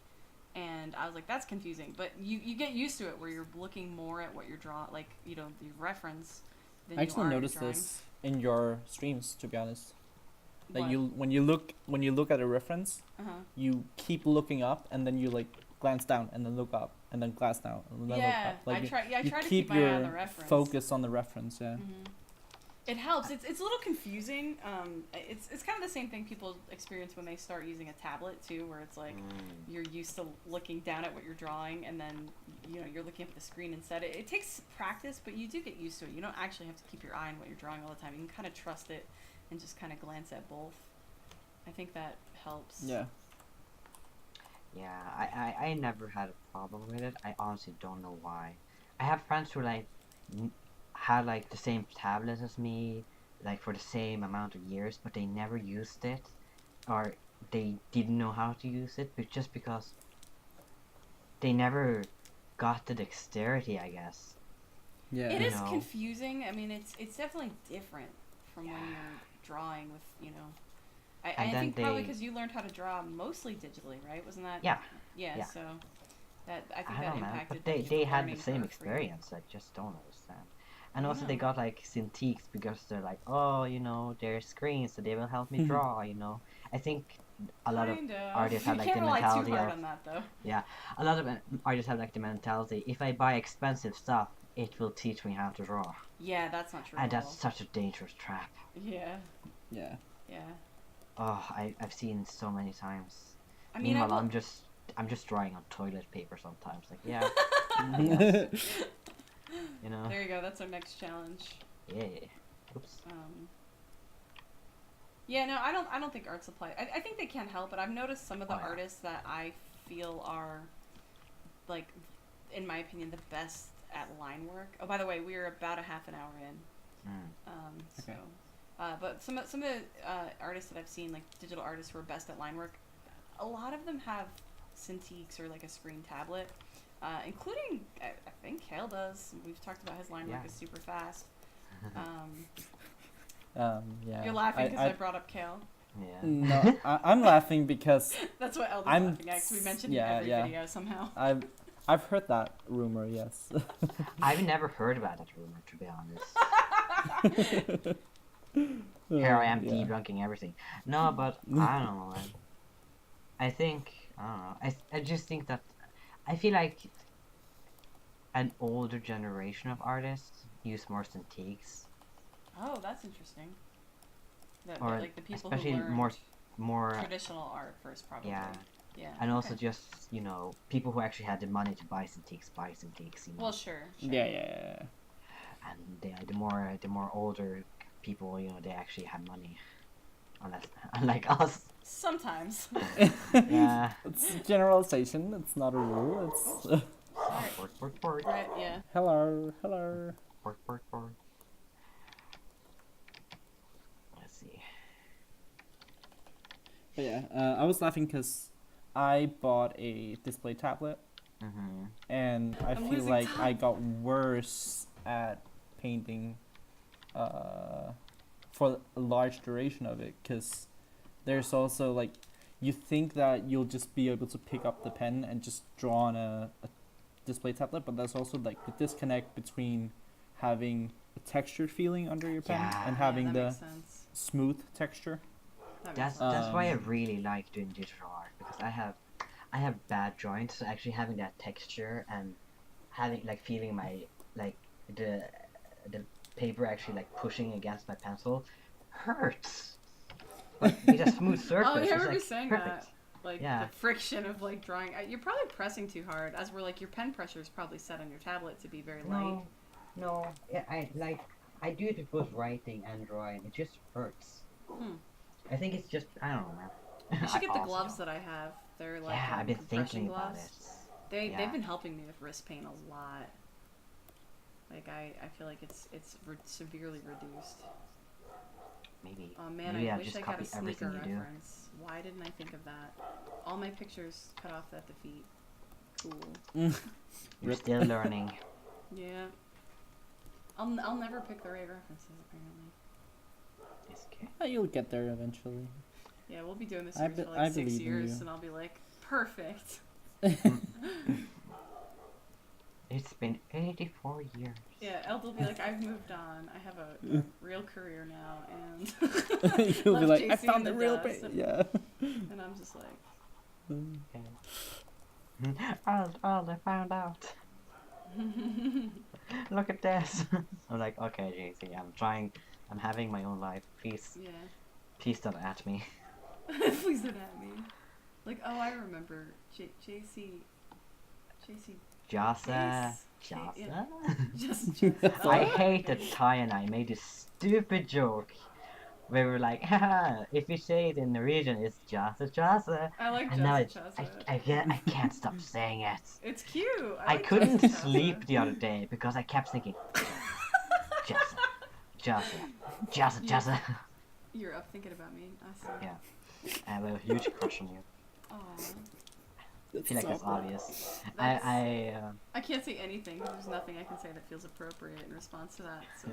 And I was like, that's confusing. But you get used to it, where you're looking more at what you're drawing, like, the reference than I you actually are noticed drawing. this in your streams, to be honest. Like What? when you look at a reference, you keep looking up, and then you like glance down, and then look up, and then glance down, and then look up. Like I try to keep my eye on the your reference. focus on the reference. Yeah. It helps. It's a little confusing. It's kind of the same thing people experience when they start using a tablet too, where it's like you're used to looking down at what you're drawing, and then you're looking up at the screen instead. It takes practice, but you do get used to it. You don't actually have to keep your eye on what you're drawing all the time. You can kind of trust it and just kind of glance at both. I think that helps. Yeah. Yeah, I never had a problem with it. I honestly don't know why. I have friends who like had like the same tablet as me, like for the same amount of years, but they never used it, or they didn't know how to use it, but just because they never got the dexterity, I guess. Yeah. It is confusing. I mean, it's definitely different from when you're drawing with I think probably because you learned how to draw mostly digitally, right? Wasn't that? Yeah. So that I think that impacted. But they had the same experience. I just don't understand. And also they got like Cintiqs because they're like, oh, they're screens, so they will help me draw. I think a lot of artists have like the mentality of. On that, though. Yeah, a lot of artists have like the mentality: if I buy expensive stuff, it will teach me how to draw. Yeah, that's not true. And that's such a dangerous trap. Yeah. Yeah. Yeah. Oh, I've seen so many times. I mean, meanwhile, I'm just drawing on toilet paper sometimes. Like, yeah. There you go. That's our next challenge. Yeah. Oops. Yeah, no, I don't think art supply. I think they can help, but I've noticed some of the artists that I feel are, like, in my opinion, the best at line work. Oh, by the way, we're about a half an hour in. Okay. So, but some of the artists that I've seen, like digital artists who are best at line work, a lot of them have Cintiqs or like a screen tablet, including I think Kale does. We've talked about his line work is super fast. Yeah. You're laughing because I brought up Kale. Yeah. No, I'm laughing because that's what Elden's laughing at, because we mentioned it in every video somehow. I've heard that rumor, yes. I've never heard about that rumor, to be honest. Here I am debunking everything. No, but I don't know. I don't know. I just think that I feel like an older generation of artists use more Cintiqs. Oh, that's interesting. Or like the people especially who learned more traditional art first, probably. Yeah. And also just people who actually had the money to buy Cintiqs. Well, sure. Yeah. And the more older people, they actually had money. unlike us. Sometimes. Yeah. It's a generalization. It's not a rule. It's Pork. Right, yeah. hello, hello. Pork. Let's see. But yeah, I was laughing because I bought a display tablet, and I I'm feel losing like time. I got worse at painting for a large duration of it, because there's also like, you think that you'll just be able to pick up the pen and just draw on a display tablet, but there's also like the disconnect between having a textured feeling under your pen Yeah. and having that the makes sense. smooth texture. That makes That's sense. why I really like doing digital art, because I have bad joints, so actually having that texture and having like feeling my like the paper actually like pushing against my pencil hurts. But with a smooth surface, Oh, yeah, I it's remember like saying perfect. that. Like, Yeah. the friction of, like, drawing. You're probably pressing too hard, as we're, like, your pen pressure is probably set on your tablet to be very light. No. Yeah, I do it with both writing and drawing. It just hurts. I think it's just I don't know, man. You should get the also gloves don't. that I have. They're, like, Yeah, I've been compression thinking about gloves. it. Yeah. They've been helping me with wrist pain a lot. Like, I feel like it's severely reduced. Maybe. Oh man, Maybe I I'll wish just I got copy a sneaker everything you do. reference. Why didn't I think of that? All my pictures cut off at the feet. Cool. You're still learning. Yeah. I'll never pick the right references apparently. It's okay. You'll get there eventually. Yeah, we'll be doing this I for be- like I 6 believe in years, you. and I'll be like, perfect. It's been 84 years. Yeah, Eld will be like, I've moved on. I have a real career now, and You'll be left like, I Jacey found in the the real dust, pain. and- Yeah. And I'm just like, I found out. Look at this. I'm like, okay, Jacey, I'm having my own life. Please don't at me. please don't at me. Like, oh, I remember Jacey. Jasa. Yeah. Jasa? Just I hate that Ty and I made this stupid joke where we were like, haha, if you say it in Norwegian, it's Jasa. I like And now Jasa. I can't stop saying it. It's cute. I like couldn't Jasa. sleep the other day because I kept thinking, Jasa. You're up thinking about me. I see. Yeah. I have a huge crush on you. Aw. I feel like that's obvious. That's- I I can't say anything. There's nothing I can say that feels appropriate in response to that. So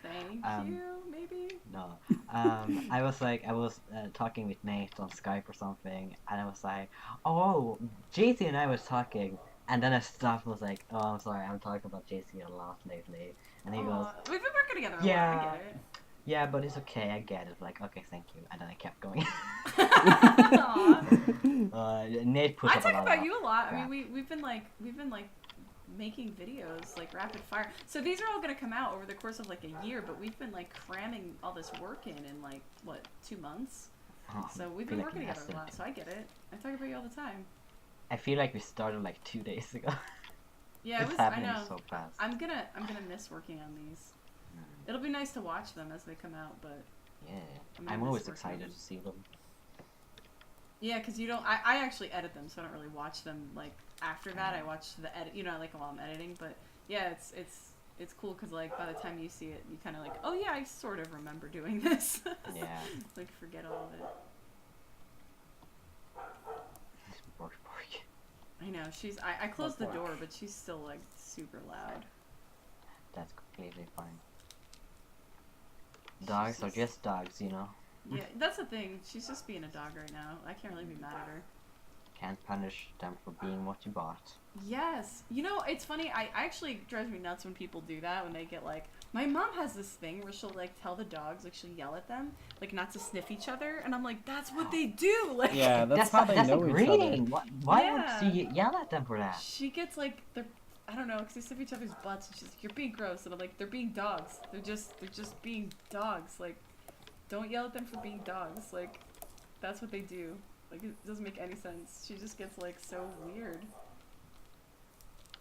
thank you, maybe. no. I was talking with Nate on Skype or something, and I was like, oh, JC and I was talking, and then I stopped and was like, oh, I'm sorry, I'm talking about JC a lot lately. And he goes, We've been working together a yeah. lot. I get it. yeah, but it's okay, I get it. Like, okay, thank you. And then I kept going. Nate put I up talk a lot about of you a lot. crap. I mean, we've been like making videos like rapid fire. So these are all gonna come out over the course of like a year, but we've been like cramming all this work in like what 2 months. Oh, So we've I been feel working like together a lot. So I get it. I talk about you all the time. I feel like we started like 2 days ago. Yeah, It's I happening know. so fast. I'm gonna miss working on these. It'll be nice to watch them as they come out, but Yeah, I'm gonna I'm miss always working on excited them. to see them. yeah, because you don't. I actually edit them, so I don't really watch them like after that. I watch the edit, like while I'm editing. But yeah, it's cool because like by the time you see it, you kind of like, oh yeah, I sort of remember doing this. Yeah. Like forget all of it. Bork. I know she's. I closed the door, but she's still like super loud. That's completely fine. Dogs are just dogs, you know. Yeah, that's the thing. She's just being a dog right now. I can't really be mad at her. Can't punish them for being what you bought. Yes. You know, it's funny. I actually drives me nuts when people do that, when they get like, my mom has this thing where she'll like tell the dogs, like she'll yell at them, like not to sniff each other, and I'm like, that's what they do. Like, Yeah, that's how they know like each other. breeding. Why Yeah. would she yell at them for that? she gets like, I don't know, because they sniff each other's butts, and she's like, you're being gross, and I'm like, they're being dogs. They're just being dogs. Like, don't yell at them for being dogs. Like, that's what they do. Like, it doesn't make any sense. She just gets like so weird.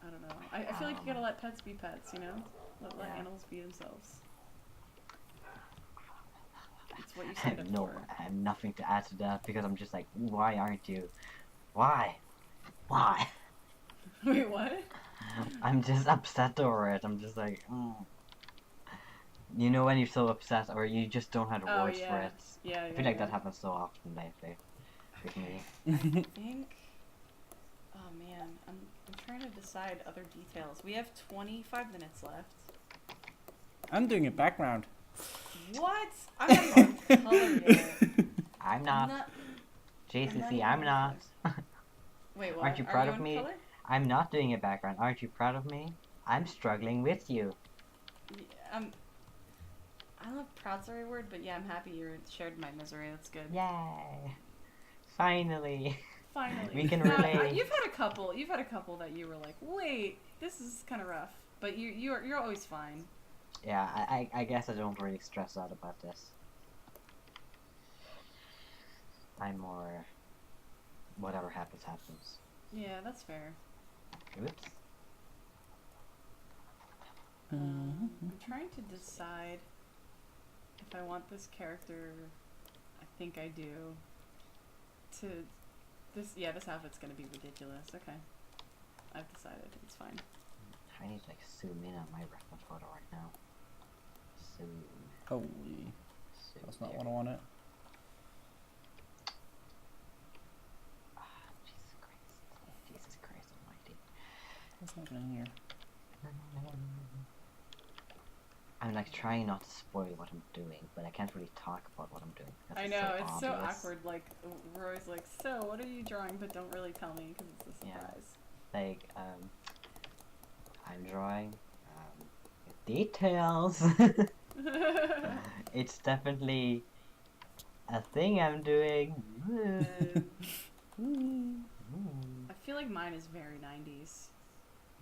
I don't know. I feel like you gotta let pets be pets, you know? Let Yeah. animals be themselves. It's what you signed up No, for. I have nothing to add to that because I'm just like, why aren't you? Why? Why? Wait, what? I'm just upset over it. I'm just like, you know when you're so upset or you just don't have the words for it. Yeah, I feel like that happens so often lately with me. I think. Oh man, I'm trying to decide other details. We have 25 minutes left. I'm doing a background. What? I'm not even on color yet. I'm not. JCC, I'm not. Wait, what? Aren't you proud of me? Color? I'm not doing a background. Aren't you proud of me? I'm struggling with you. Yeah, I don't know if proud's the right word, but yeah, I'm happy you shared my misery. That's good. Yay! Finally. Finally. We can relate. You've had a couple that you were like, wait, this is kind of rough, but you're always fine. Yeah, I guess I don't really stress out about this. I'm more, whatever happens, happens. Yeah, that's fair. Oops. I'm trying to decide if I want this character. I think I do. This outfit's gonna be ridiculous. Okay, I've decided it's fine. I need to like zoom in on my reference photo right now. Zoom. Holy, Zoom that's not there. what I wanted. Jesus Christ. Jesus Christ almighty. What's happening here? I'm like trying not to spoil what I'm doing, but I can't really talk about what I'm doing. I know, it's so obvious. awkward. Like, we're always like, so what are you drawing? But don't really tell me because it's a Yeah. surprise. Like, I'm drawing, details. It's definitely a thing I'm doing. I feel like mine is very 90s.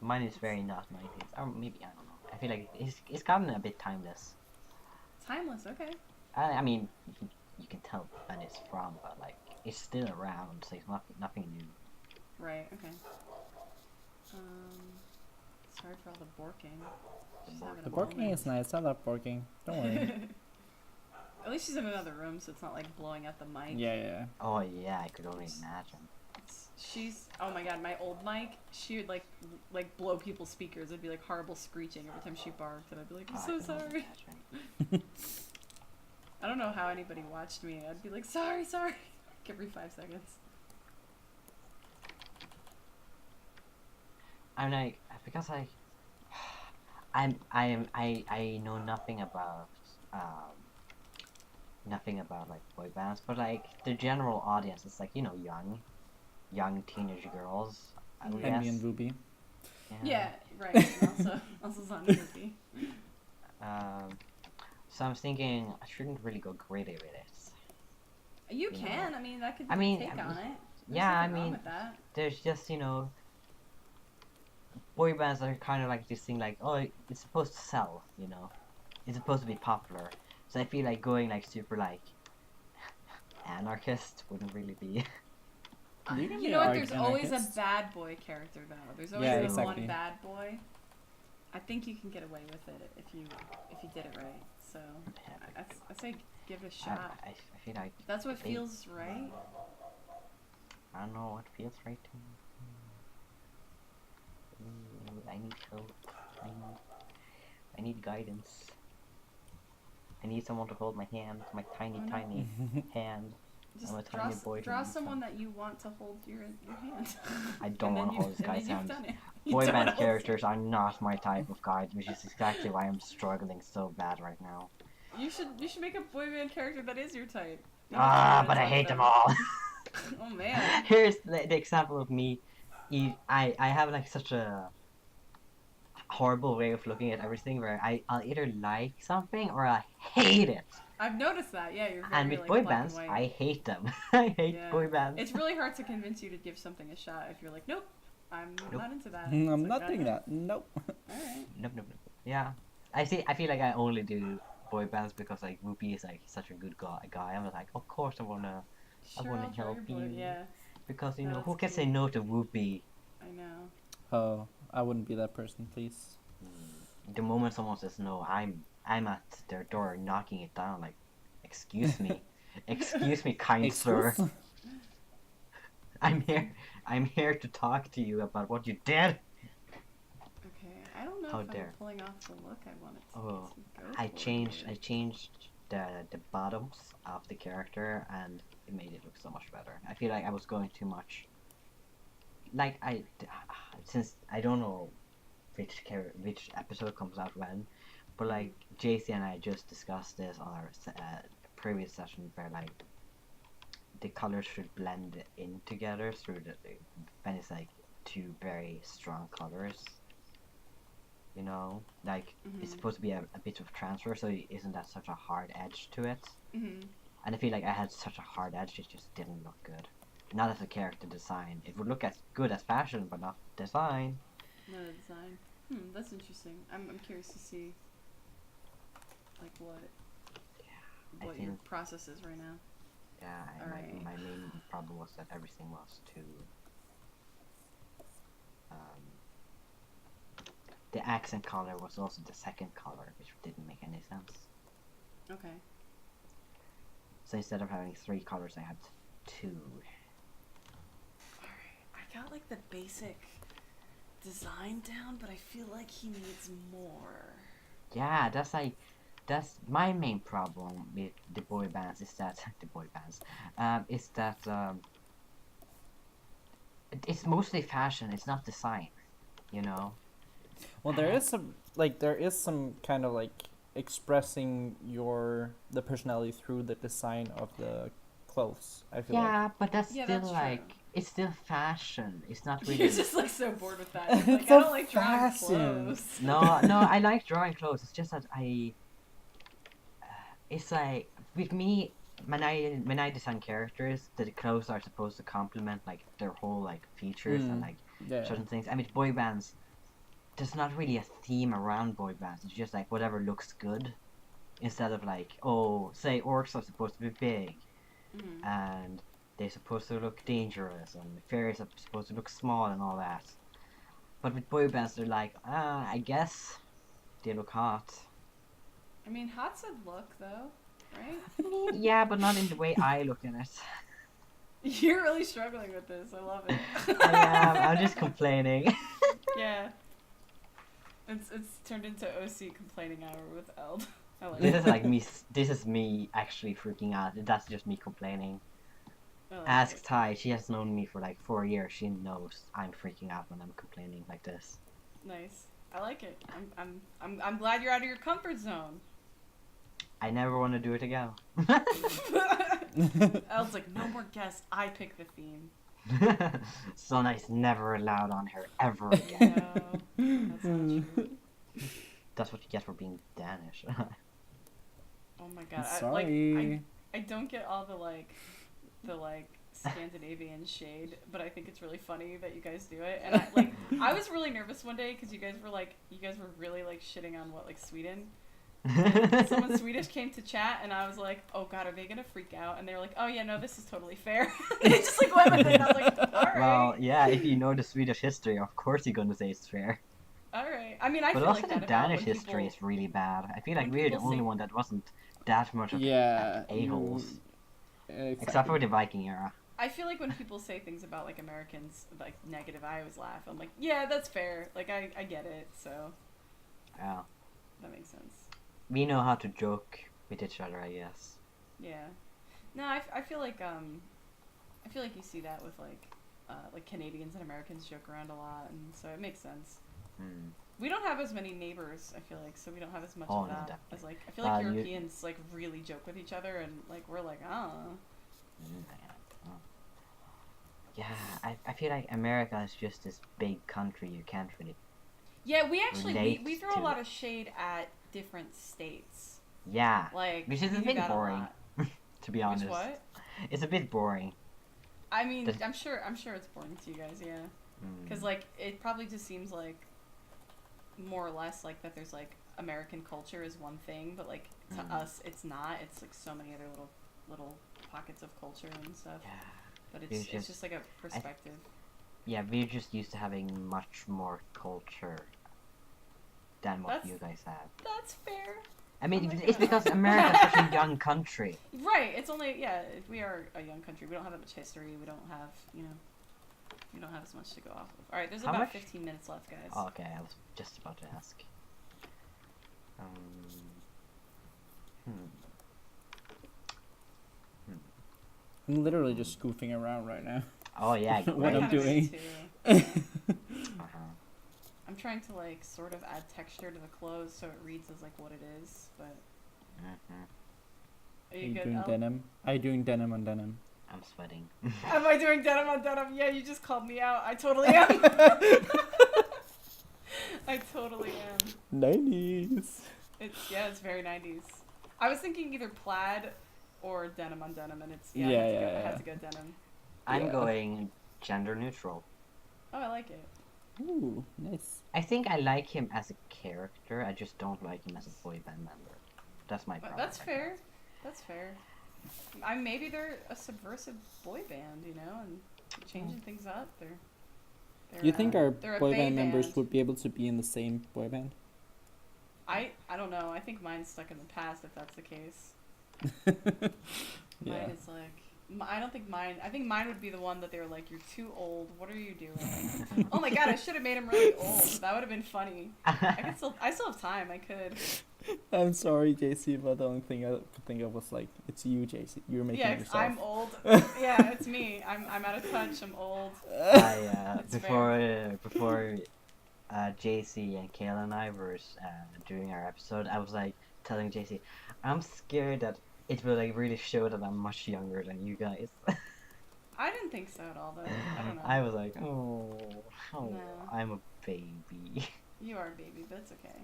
Mine is very not 90s. Or maybe, I don't know. I feel like it's gotten a bit timeless. Timeless, okay. I mean, you can tell when it's from, but like, it's still around, so it's nothing new. Right, okay. Sorry for all the borking. She's having The a borking moment. is nice. I love borking. Don't worry. At least she's in another room, so it's not like blowing out the mic. Yeah. Oh yeah, I could only imagine. She's, oh my god, my old mic, she would like blow people's speakers. It'd be like horrible screeching every time she barked, and I'd be like, I'm Oh, so I can only sorry. imagine. I don't know how anybody watched me. I'd be like, sorry, like every 5 seconds. I'm like, because I know nothing about like boy bands, but like the general audience is like, you know, young teenage girls. I Mhm. guess. Envy and Ruby. Yeah, right. And also Sonne Ruby. So I'm thinking I shouldn't really go gritty with it. You You can. know. I mean, that could be I mean, your take on it. There's yeah, I nothing wrong mean, with that. there's just, you know, boy bands are kind of like this thing like, oh, it's supposed to sell, you know, it's supposed to be popular. So I feel like going like super like anarchist wouldn't really be. You can You be know what? an There's always a anarchist. bad boy character though. There's always Yeah, the exactly. one bad boy. I think you can get away with it if you did it right. So I say give it a shot. I feel like If that's what they- feels right. I don't know what feels right to me. I need help. I need guidance. I need someone to hold my hand, my tiny, Oh, no. tiny hand. Just I'm a draw, tiny boy who draw needs someone help. that you want to hold your hand. I don't And then want to hold this and then guy's you've hand. done it. You Boy don't band wanna hold- characters are not my type of guide, which is exactly why I'm struggling so bad right now. You should make a boy band character that is your type. You Ah, have to but I like hate them all. Oh man. Here's the example of me. I have like such a horrible way of looking at everything where I'll either like something or I hate it. I've noticed that. Yeah, you're very And with like boy black bands, and white. I hate them. I hate Yeah. boy bands. It's really hard to convince you to give something a shot if you're like, nope, I'm Nope. not into that. I'm It's like, not doing that. Nope. Alright. Nope. Yeah. I feel like I only do boy bands because like Whoopi is like such a good guy. I'm like, of course I wanna Sure, wanna I'll draw help your boy. you. Yeah, because you No, know that's who can cute. say no to Whoopi. I know. Oh, I wouldn't be that person, please. The moment someone says no, I'm at their door knocking it down like excuse me. Excuse me, kind sir. I'm here to talk to you about what you did. Okay, I don't know How if dare. I'm pulling off the look I wanted to, Oh, go I for changed here. the bottoms of the character, and it made it look so much better. I feel like I was going too much. Like since I don't know which episode comes out when, but like Jacey and I just discussed this on our previous session where like the colors should blend in together through when it's like two very strong colors. You know, like it's supposed to be a bit of transfer, so it isn't that such a hard edge to it. And I feel like I had such a hard edge, it just didn't look good. Not as a character design. It would look as good as fashion, but not design. No design. That's interesting. I'm curious to see, like, what your process is right now. Yeah, my main problem was that everything was too. The accent color was also the second color, which didn't make any sense. Okay. So instead of having 3 colors, I had 2. Alright, I got like the basic design down, but I feel like he needs more. Yeah, that's my main problem with the boy bands is that it's mostly fashion. It's not design, you know. Well, there is some kind of like expressing the personality through the design of the clothes. I feel like. Yeah, but that's Yeah, still that's like true. It's still fashion. It's not really. You're just like so bored with that. You're like, It's I a don't like drawing fashion. clothes. No, I like drawing clothes. It's just that it's like with me when I design characters, the clothes are supposed to complement like their whole like features and like certain things. I mean, boy bands, there's not really a theme around boy bands. It's just like whatever looks good, instead of like, oh, say orcs are supposed to be big, and they're supposed to look dangerous, and fairies are supposed to look small and all that. But with boy bands, they're like, I guess they look hot. I mean, hot's a look, though, right? Yeah, but not in the way I look at it. You're really struggling with this. I love it. I am. I'm just complaining. Yeah. It's turned into OC complaining hour with Eld. I like This it. is like me. This is me actually freaking out. That's just me complaining. Ask Ty. She has known me for like 4 years. She knows I'm freaking out when I'm complaining like this. Nice. I like it. I'm glad you're out of your comfort zone. I never want to do it again. Eld's like, no more guests. I pick the theme. Sonne is never allowed on here ever again. No, that's not true. That's what you get for being Danish. Oh my god. Sorry. I don't get all the Scandinavian shade, but I think it's really funny that you guys do it. And I was really nervous one day because you guys were really like shitting on Sweden. And someone Swedish came to chat, and I was like, "Oh God, are they gonna freak out?" And they were like, "Oh yeah, no, this is totally fair." They just like went with it. And I was like, "All right." Well, yeah, if you know the Swedish history, of course you're gonna say it's fair. All right. I mean, I But feel also like the that about Danish when history people- is really bad. I feel like when we're the people only say- one that wasn't that much of a-holes. Exactly. Except for the Viking era. I feel like when people say things about like Americans like negative, I always laugh. I'm like, yeah, that's fair. Like I get it. So Yeah. that makes sense. We know how to joke with each other, I guess. Yeah. No, I feel like you see that with like Canadians and Americans joke around a lot, and so it makes sense. We don't have as many neighbors, I feel like, so we don't have as much of No, that definitely. as like I feel like You- Europeans like really joke with each other, and like we're like, Yeah, I feel like America is just this big country you can't really... Yeah, we actually relate we throw a to. lot of shade at different states. Yeah, Like which is we a do bit that boring, lot. to be honest. Which what? It's a bit boring. I mean, Does- I'm sure it's boring to you guys, yeah. Because like it probably just seems like more or less like that there's like American culture is one thing, but like to us it's not. It's like so many other little pockets of culture and stuff. Yeah. But It's it's just like a perspective. Yeah, we're just used to having much more culture than what That's- you guys have. That's fair. I mean, Oh my it's God. because America's such a young country. Right. It's only we are a young country. We don't have that much history. We don't have we don't have as much to go off of. All right. There's How about much? 15 minutes left, guys. Oh, okay, I was just about to ask. I'm literally just goofing around right now. Oh yeah, What I I'm kinda doing. too. Yeah. Uh-huh. I'm trying to like sort of add texture to the clothes so it reads as like what it is, but Mhm. are Are you you good? doing Elle? denim? Are you doing denim on denim? I'm sweating. Am I doing denim on denim? Yeah, you just called me out. I totally am. I totally am. 90s. It's very 90s. I was thinking either plaid or denim on denim, and it's I had to go denim. I'm Yeah. going gender neutral. Oh, I like it. Ooh, nice. I think I like him as a character. I just don't like him as a boy band member. That's my problem. That's fair. That's fair. Maybe they're a subversive boy band, and changing things up. They're You think our they're a boy bae band members band. would be able to be in the same boy band? I don't know. I think mine's stuck in the past if that's the case. Yeah. Mine is like I don't think mine. I think mine would be the one that they were like, "You're too old. What are you doing?" Oh my god! I should have made him really old. That would have been funny. I still have time. I could. I'm sorry, Jacey, but the only thing I could think of was like, it's you, Jacey. You're making Yeah, yourself. I'm old. Yeah, it's me. I'm out of touch. I'm old. It's Before JC and Kayla and I were doing our episode, I was like telling JC, I'm scared that it will like really show that I'm much younger than you guys. I didn't think so at all, though. I don't know. I was like, oh, No. I'm a baby. You are a baby, but it's okay.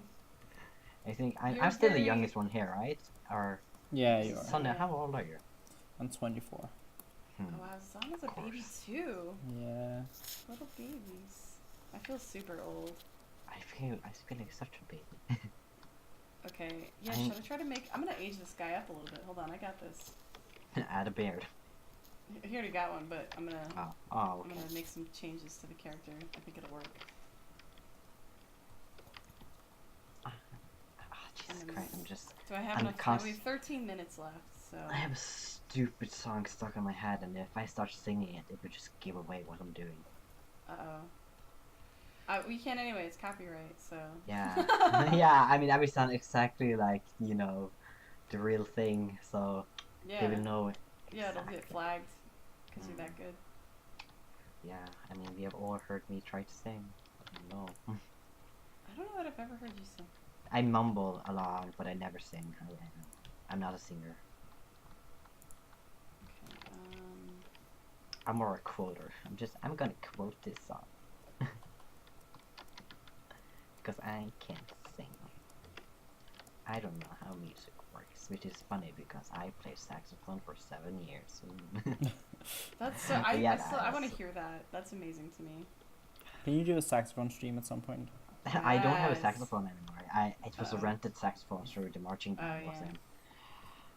I think You're I'm still very- the youngest one here, right? Or Yeah, you are. Sonne, how old are you? I'm 24. Oh wow, Zana's a baby course. too. Yeah. Little babies. I feel super old. I feel like such a baby. Okay, yeah, I'm- should I try to make... I'm gonna age this guy up a little bit. Hold on, I got this. Add a beard. He already got one, but I'm gonna... Oh, I'm okay. gonna make some changes to the character. I think it'll work. Jesus And- Christ, I'm just... Do I have I'm enough time? const- We have 13 minutes left, so... I have a stupid song stuck in my head, and if I start singing it, it would just give away what I'm doing. Uh-oh. We can't anyway, it's copyright, so... Yeah. Yeah, I mean, that would sound exactly like, the real thing, so Yeah, they would know it. yeah, it'll get exactly. flagged, because you're that good. Yeah, I mean, we have all heard me try to sing. No. I don't know that I've ever heard you sing. I mumble along, but I never sing. I'm not a singer. Okay, I'm more a quoter. I'm gonna quote this song. Because I can't sing. I don't know how music works, which is funny because I played saxophone for 7 years. That's so... But yeah, I want that's- to hear that. That's amazing to me. Can you do a saxophone stream at some point? I don't have a Yes. saxophone anymore. It was a Uh-oh. rented saxophone through the marching band Oh, was yeah. in.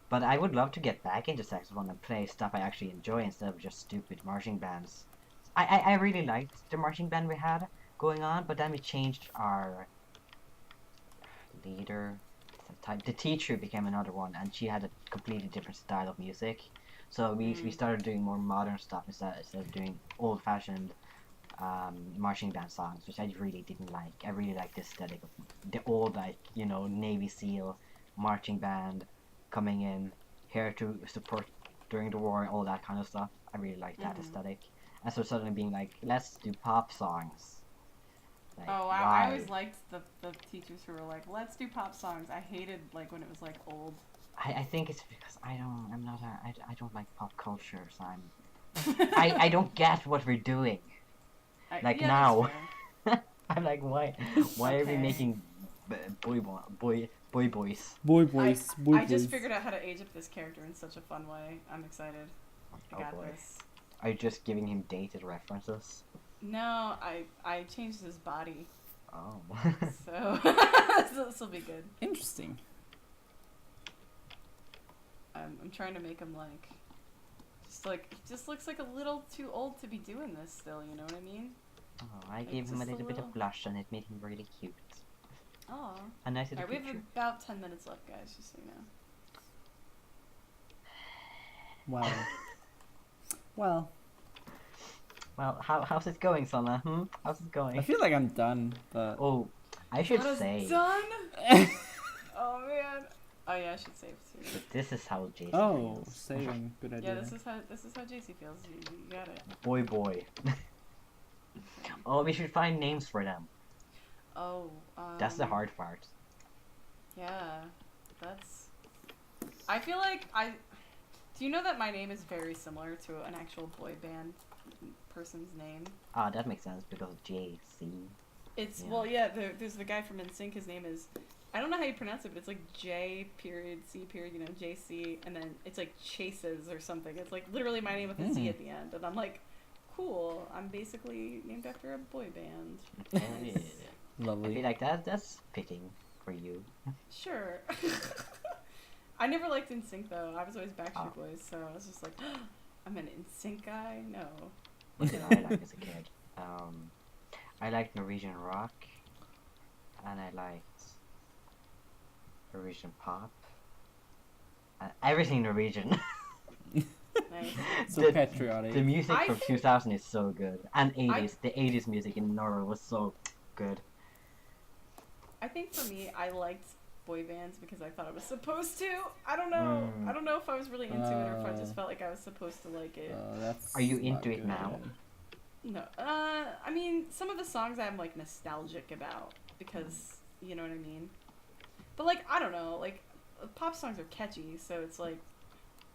But I would love to get back into saxophone and play stuff I actually enjoy instead of just stupid marching bands. I really liked the marching band we had going on, but then we changed our leader. The teacher became another one, and she had a completely different style of music. So we started doing more modern stuff instead of doing old-fashioned marching band songs, which I really didn't like. I really liked the aesthetic of the old, Navy SEAL marching band coming in here to support during the war and all that kind of stuff. I really liked that aesthetic. And so suddenly being like, let's do pop songs. Like, Oh, wow. why? I always liked the teachers who were like, let's do pop songs. I hated, like, when it was, like, old. I think it's because I don't like pop culture, so I don't get what we're doing. Like yeah, now. that's fair. I'm like, why are we Okay. making boy boys? Boy I boys. just figured out how to age up this character in such a fun way. I'm excited. I Oh, got boy. this. Are you just giving him dated references? No, I changed his body, Oh. so this will be good. Interesting. I'm trying to make him he just looks like a little too old to be doing this still. You know what I mean? Oh, I gave him a just a little bit little- of blush and it made him really cute. Oh. A nice little Alright, we picture. have about 10 minutes left, guys, just so you know. Wow. Well, Well, how's it going, Sonne? How's it I going? feel like I'm done, but Oh, I should Zana's say. done? Oh, man. Oh, yeah, I should save too. But this is how Jacey oh, feels. saving, good idea. Yeah, this is how Jacey feels. You got it. Boy. Oh, we should find names for them. Oh, That's the hard part. Yeah, that's. I feel like Do you know that my name is very similar to an actual boy band person's name? Ah, that makes sense because JC. It's Yeah. well, yeah. There's the guy from NSYNC. His name is. I don't know how you pronounce it, but it's like J period C period. You know, JC, and then it's like Chases or something. It's like literally my name with a Z at the end, and I'm like, cool. I'm basically named after a boy band. Yeah. I Lovely. feel like that's fitting for you. Sure. I never liked NSYNC though. I was always Backstreet Oh. Boys, so I was just like, I'm an NSYNC guy. No. What did I like as a kid? I liked Norwegian rock, and I liked Norwegian pop. Everything Norwegian. Nice. So patriotic. The music I from think- 2000 is so good, and 80s. The 80s music in Norway was so good. I think for me, I liked boy bands because I thought I was supposed to. I don't know. Mm. I don't know if I was really into it or if I just felt like I was supposed to like it. That's Are you not into it good. now? No. I mean, some of the songs I'm like nostalgic about because you know what I mean. But like, I don't know. Like, pop songs are catchy, so it's like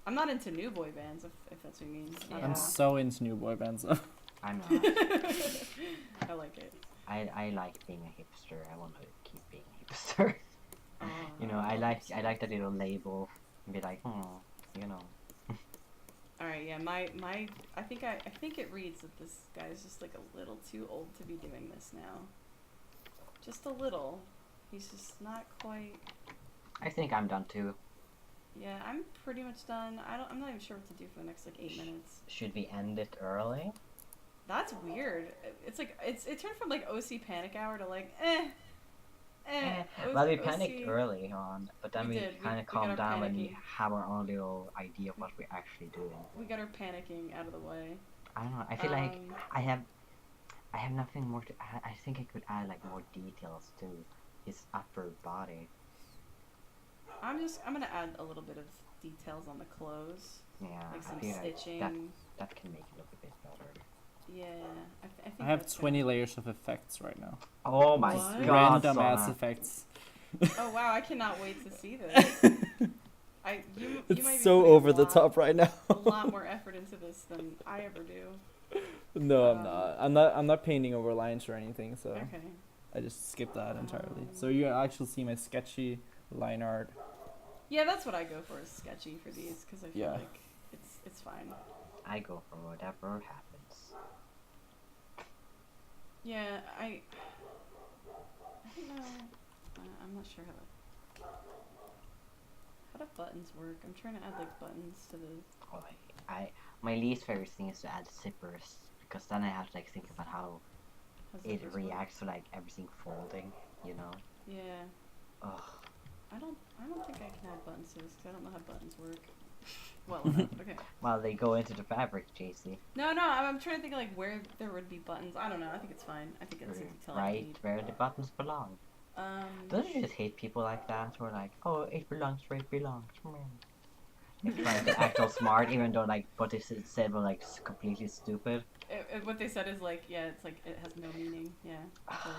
I'm not into new boy bands if that's what you mean. I don't I'm know. so into new boy bands. Though. I'm not. I like it. I like being a hipster. I want to keep being a hipster. You know, I like that little label and be like, you know. All right, yeah, my I think it reads that this guy is just like a little too old to be doing this now. Just a little. He's just not quite. I think I'm done too. Yeah, I'm pretty much done. I'm not even sure what to do for the next like 8 minutes. Should we end it early? That's weird. It's like it turned from like OC Panic Hour to like Well, we panicked early on, but then We we did. We kind of got our calmed down when we panicky. have our own little idea of what we're actually doing. We got our panicking out of the way. I don't know. I feel like Um, I have nothing more to add. I think I could add like more details to his upper body. I'm gonna add a little bit of details on the clothes, Yeah, like I some feel like stitching. that can make it look a bit better. Yeah, I think I have that's 20 layers of effects right now. Oh my What? god, Random ass Sonne. effects. Oh wow, I cannot wait to see this. You might be It's so putting over the top right now. a lot more effort into this than I ever do. No, I'm Um, not. I'm not painting over lines or anything, so Okay. I just skipped that entirely. So you actually see my sketchy line art. Yeah, that's what I go for is sketchy for these because I feel Yeah. like it's fine. I go for whatever happens. Yeah, I don't know. I'm not sure how do buttons work. I'm trying to add like buttons to the. Oh, my least favorite thing is to add zippers because then I have to like think about how How's it this work? reacts to like everything folding, you know. Yeah, Ugh. I don't think I can add buttons to this because I don't know how buttons work. Well, enough. Okay. Well, they go into the fabric, JC. No, I'm trying to think of like where there would be buttons. I don't know. I think it's fine. I think it's a detail I Right need. where the buttons belong. Don't you just hate people like that? Who are like, oh, it belongs where it belongs. Like trying to act all smart, even though like what they said was like completely stupid. What they said is like, yeah, it's like it has no meaning. Yeah. Totally.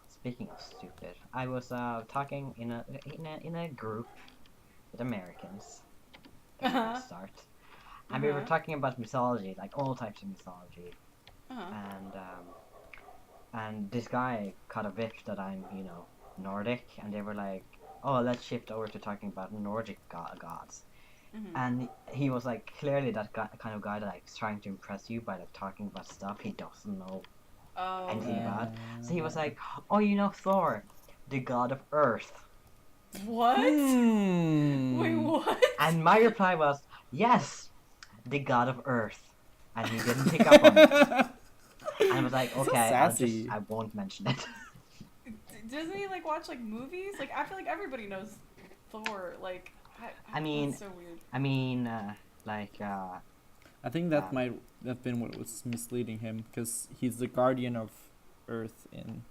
Speaking of stupid, I was talking in a group with Americans. Uh-huh. Start. And we were Uh-huh. talking about mythology, like all types of mythology. Uh-huh. And this guy caught a whiff that I'm, you know, Nordic, and they were like, oh, let's shift over to talking about Nordic gods. Mhm. And he was like clearly that kind of guy that like is trying to impress you by like talking about stuff he doesn't know Oh. anything Yeah. about. So he was like, oh, you know Thor, the god of earth. What? Hmm. Wait, what? And my reply was, yes, the god of earth. And he didn't pick up on it. And I was like, So okay, sassy. I won't mention it. doesn't he like watch like movies? Like I feel like everybody knows Thor. Like I mean, that's so weird. I mean, I think that might have been what was misleading him, because he's the guardian of Earth in.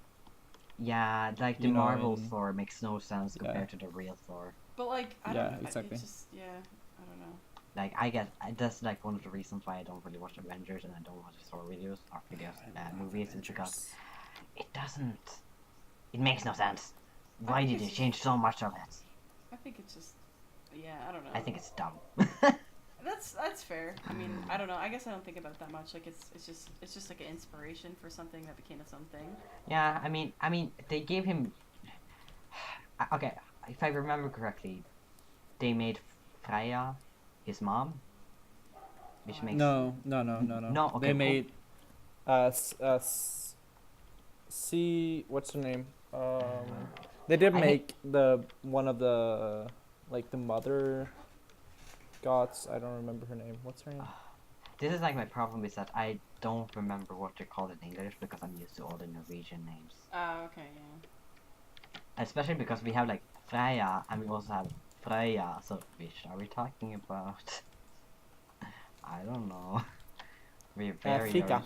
yeah, like the You know, Marvel in- Thor makes no sense Yeah. compared to the real Thor. But like I Yeah, don't, exactly. It's just, yeah, I don't know. Like that's like one of the reasons why I don't really watch Avengers and I don't watch Thor videos or movies, is because it makes no sense. Why think did it's they change so much of it? I think it's just, yeah, I don't know. I think it's dumb. That's fair. I mean, I don't know. I guess I don't think about it that much. Like it's just like an inspiration for something that became its own thing. Yeah, I mean, they gave him. Okay, if I remember correctly, they made Freya his mom, which makes No. No, okay, They cool. made see, what's her name? They did I make the one of the like the mother gods. I don't remember her name. What's her name? This is like my problem is that I don't remember what they're called in English because I'm used to all the Norwegian names. Oh, okay, yeah. Especially because we have like Freya and we also have Freya. So which are we talking about? I don't know. We're very Frika.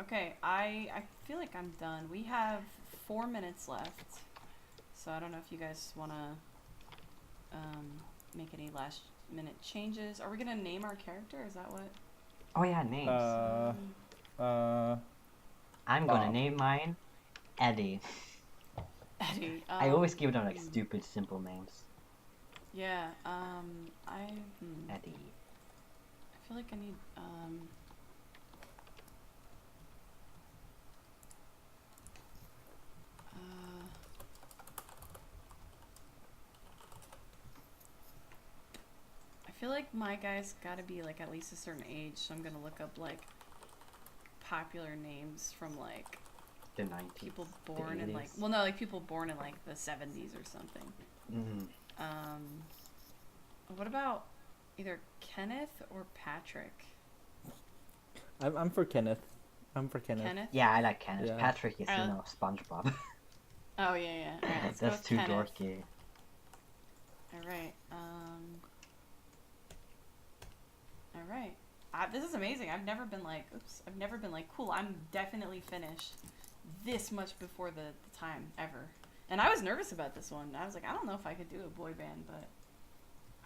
Okay, I feel like I'm done. We have 4 minutes left, so I don't know if you guys want to make any last minute changes. Are we gonna name our character? Is that what? Oh yeah, names. I'm gonna Bob. name mine Eddie. Eddie. I always give them like stupid, simple names. Yeah. Eddie. I feel like I need I feel like my guy's got to be like at least a certain age, so I'm gonna look up like popular names from like The 90s. people the born in like 80s. well no like people born in like the 70s or something. Mhm. What about either Kenneth or Patrick? I'm for Kenneth. I'm for Kenneth. Kenneth? Yeah, I like Kenneth. Yeah. Patrick is, SpongeBob. Oh yeah. All right, let's go That's with too Kenneth. dorky. All right. All right. This is amazing. I've never been like, cool, I'm definitely finished this much before the time ever. And I was nervous about this one. I was like, I don't know if I could do a boy band, but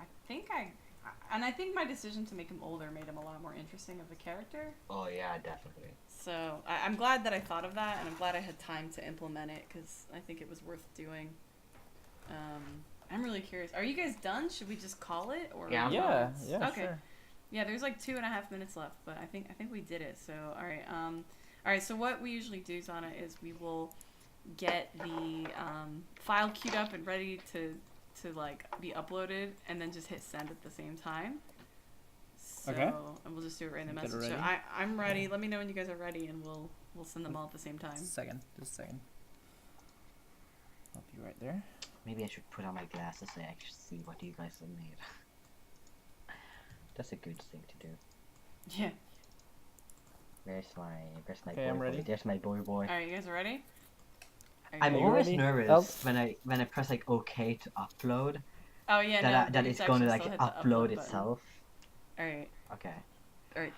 I think I think my decision to make him older made him a lot more interesting of a character. Oh yeah, definitely. So I'm glad that I thought of that, and I'm glad I had time to implement it, because I think it was worth doing. I'm really curious. Are you guys done? Should we just call it? Or Yeah. Yeah, yeah, Okay. sure. Yeah, there's like 2.5 minutes left, but I think we did it. So all right. So what we usually do, Zana, is we will get the file queued up and ready to like be uploaded, and then just hit send at the same time. So, Okay. and we'll just do it right in the Get it message. So ready. I'm ready. Let me know when you guys are ready, and we'll send them all at the same time. Just a second. I'll be right there. Maybe I should put on my glasses so I actually see what you guys have made. That's a good thing to do. Yeah. Where's my Okay, boy I'm ready. boy? There's my boy. All right, you guys are ready? Are you I'm Are you always ready, nervous Elf? when I press like OK to upload Oh yeah, that no, it's going to like still hit the upload button. itself. All right, Okay.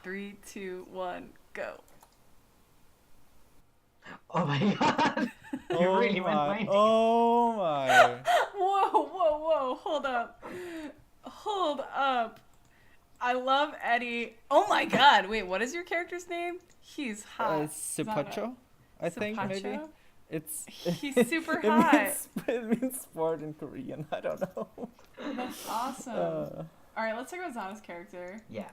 3, 2, 1, go. Oh my god! You really went behind it. Oh my. Whoa! Hold up! I love Eddie. Oh my God! Wait, what is your character's name? He's hot. Sipacho, I think maybe. Sipacho? It's He's super it hot. it means sport in Korean. I don't know. That's awesome. All right, let's talk about Zana's character. Yeah.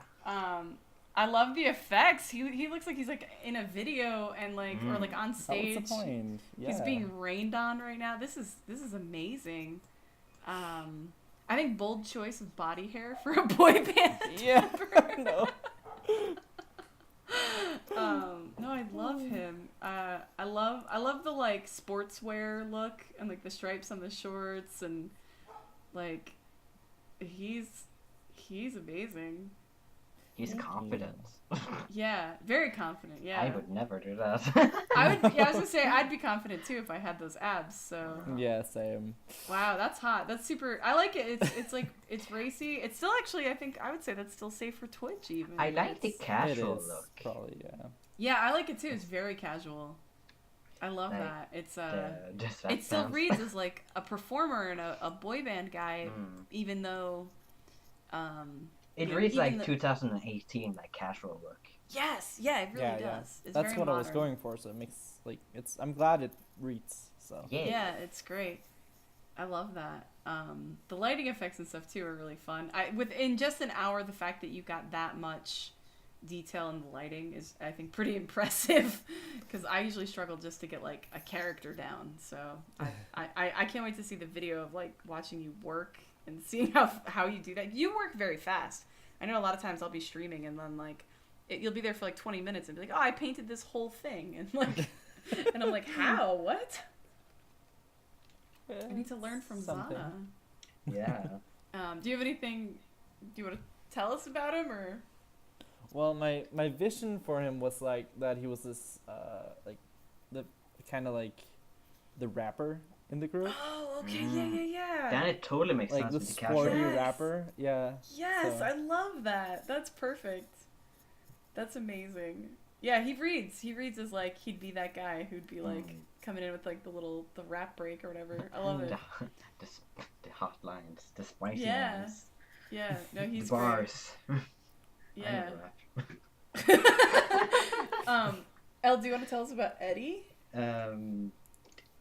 I love the effects. He looks like he's like in a video and like or like on That was stage. the point. Yeah. He's being rained on right now. This is amazing. I think bold choice of body hair for a boy band. Yeah. No. No, I love him. I love the like sportswear look and like the stripes on the shorts, and like he's amazing. He's confident. Yeah, very confident. Yeah. I would never do that. I was gonna say I'd be confident too if I had those abs. So. Yeah, same. Wow, that's hot. That's super. I like it. It's like it's racy. It's still actually. I think I would say that's still safe for Twitch even. I like the It casual is, look. probably, yeah. Yeah, I like it too. It's very casual. I love Like, that. It's The it still sweatpants. reads as like a performer and a boy band guy, even though. It you know, reads even like 2018, like casual look. Yes, yeah, it really Yeah, does. It's That's very what I was modern. going for, so it makes, like, it's, I'm glad it reads, so. Yeah. Yeah, it's great. I love that. The lighting effects and stuff too are really fun. Within just an hour, the fact that you got that much detail in the lighting is, I think, pretty impressive. Because I usually struggle just to get like a character down. So I can't wait to see the video of like watching you work and seeing how you do that. You work very fast. I know a lot of times I'll be streaming and then like you'll be there for like 20 minutes and be like, oh, I painted this whole thing, and like, and I'm like, how? What? I need to learn from Something. Zana. Yeah. Do you have anything? Do you want to tell us about him or? Well, my vision for him was like that he was this like the kind of like the rapper in the group, Oh, okay, yeah. Then it totally makes like sense the with the casual. sporty Yes. rapper. Yeah. Yes, So- I love that. That's perfect. That's amazing. Yeah, he reads. He reads as like he'd be that guy who'd be like coming in with like the rap break or whatever. I love it. The hot lines, the spicy Yeah. lines, Yeah, no, the he's great. bars. Yeah. I know rap. Elle, do you want to tell us about Eddie?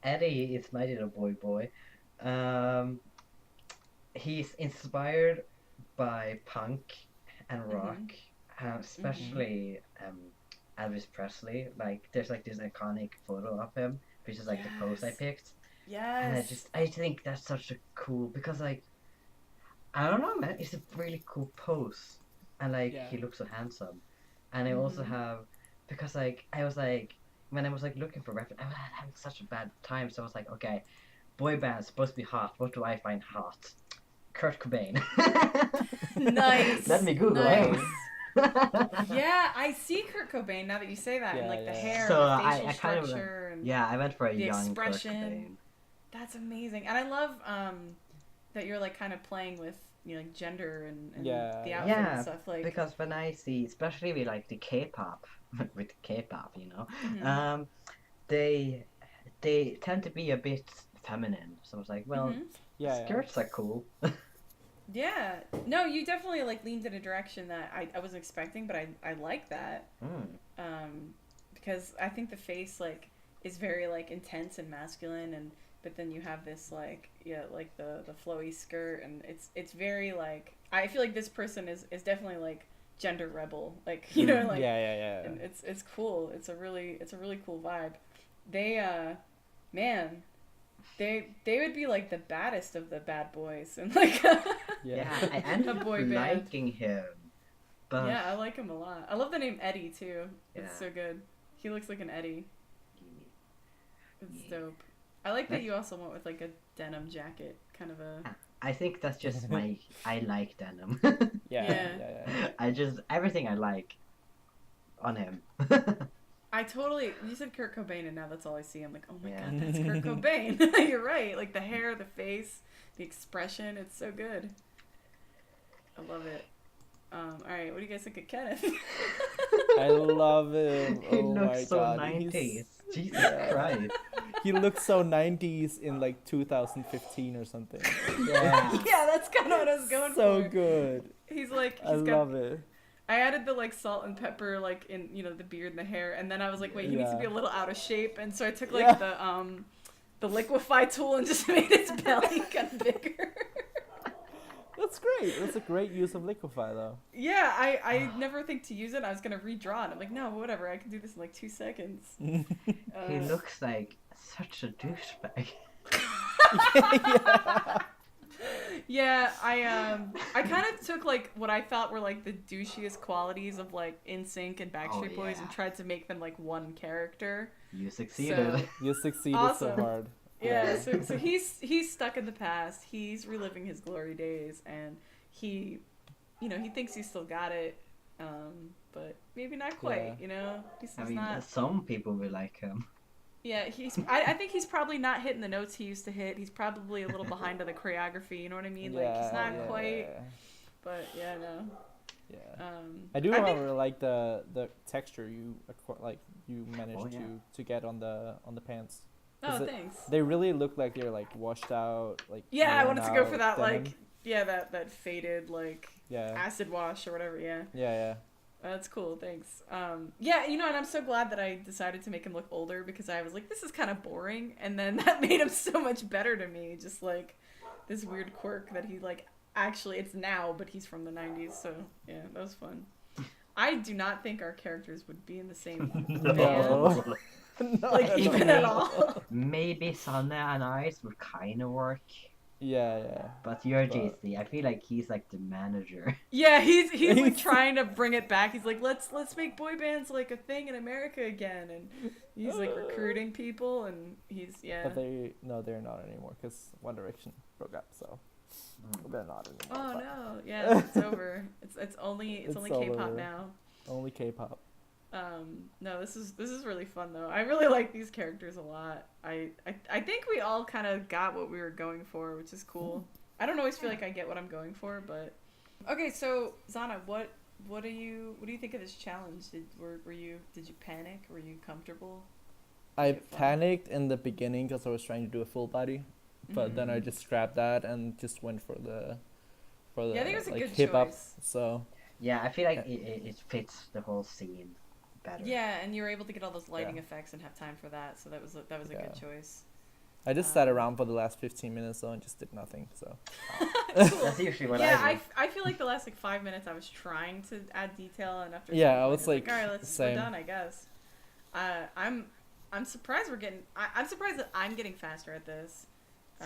Eddie is my little boy. He's inspired by punk and rock, especially Elvis Presley. Like, there's like this iconic photo of him, which is like the pose I Yes. picked. And Yes. I think that's such a cool, because like, I don't know, man, it's a really cool pose, and like Yeah. he looks so handsome. And I also have, because like I was like, when I was like looking for reference, I was having such a bad time, so I was like, okay, boy band's supposed to be hot. What do I find hot? Kurt Cobain. Nice. Let me Google Nice. him. Yeah, I see Kurt Cobain now that you say that, and Yeah, like the yeah. hair, So and the facial I kind of, structure, and Yeah, I went for a the young expression. Kurt Cobain. that's amazing. And I love that you're like kind of playing with like gender and Yeah. the outfit Yeah, and stuff. Like Because when I see, especially with like the K-pop, with K-pop, you know, Mhm. they tend to be a bit feminine. So I was like, well, Yeah. skirts are cool. Yeah, no, you definitely like leaned in a direction that I wasn't expecting, but I like that. Because I think the face like is very like intense and masculine, and but then you have this like like the flowy skirt, and it's very like I feel like this person is definitely like gender rebel, like you know like Yeah. and it's cool. It's a really cool vibe. They man, they would be like the baddest of the bad boys, and like Yeah, I ended A up boy band. liking him, but yeah, I like him a lot. I love the name Eddie too. It's Yeah. so good. He looks like an Eddie. It's Yeah. dope. I like that That's- you also went with like a denim jacket, kind of a. I think that's just I like denim. Yeah. I just, everything I like on him. I totally. You said Kurt Cobain, and now that's all I see. I'm like, oh my Yeah. god, that's Kurt Cobain. You're right. Like the hair, the face, the expression. It's so good. I love it. All right, what do you guys think of Kenneth? I love him. He Oh my looks so god. 90s. Jesus Yeah. Christ. He looks so 90s in like 2015 or something. Yeah. Yeah, that's kind of what I was going So for. good. He's like, I he's got. love it. I added the like salt and pepper like in the beard and the hair, and then I was like, wait, he needs to be a little out of shape, and so I took like the liquefy tool and just made his belly kind of bigger. That's great. That's a great use of liquefy though. Yeah, I never think to use it. I was gonna redraw it. I'm like, no, whatever. I can do this in like 2 seconds. He looks like such a douchebag. Yeah, I kind of took like what I thought were like the douchiest qualities of like NSYNC and Backstreet Boys and yeah. tried to make them like one character. You succeeded. You succeeded Awesome. so hard. Yeah, so he's stuck in the past. He's reliving his glory days, and he thinks he still got it. but maybe not quite. You know, he's not. Some people will like him. Yeah, I think he's probably not hitting the notes he used to hit. He's probably a little behind on the choreography. You know what I mean? Like he's not quite. But yeah, no. Yeah. I do remember like the texture you managed to get on the pants. Oh, thanks. They really look like they're like washed out. Like yeah, I wanted to go for that denim. like that faded like acid wash or whatever. Yeah. Yeah. That's cool, thanks. Yeah, you know, and I'm so glad that I decided to make him look older because I was like, this is kind of boring, and then that made him so much better to me. Just like this weird quirk that he like. Actually, it's now, but he's from the 90s, so yeah, that was fun. I do not think our characters would be in the same band, like even at all. Maybe Sonne and Ice would kind of work. Yeah. But you're Jacey. I feel like he's like the manager. Yeah, he's like trying to bring it back. He's like, let's make boy bands like a thing in America again, and he's like recruiting people, and But they're not anymore because One Direction broke up, so. They're not anymore. Oh no! Yeah, it's over. It's only K-pop now. Only K-pop. No, this is really fun though. I really like these characters a lot. I think we all kind of got what we were going for, which is cool. I don't always feel like I get what I'm going for, but okay. So Zana, what do you think of this challenge? Did you panic? Were you comfortable? I panicked in the beginning because I was trying to do a full body. But then I just scrapped that and just went for the I think it was a good hip up. choice. So yeah, I feel like it fits the whole scene better. Yeah, and you were able to get all those lighting effects and have time for that, so that was a good choice. I just sat around for the last 15 minutes though and just did nothing. So cool. That's usually what I do. I feel like the last like 5 minutes I was trying to add detail, and after I was like, all right, we're done, I guess. I'm surprised I'm surprised that I'm getting faster at this.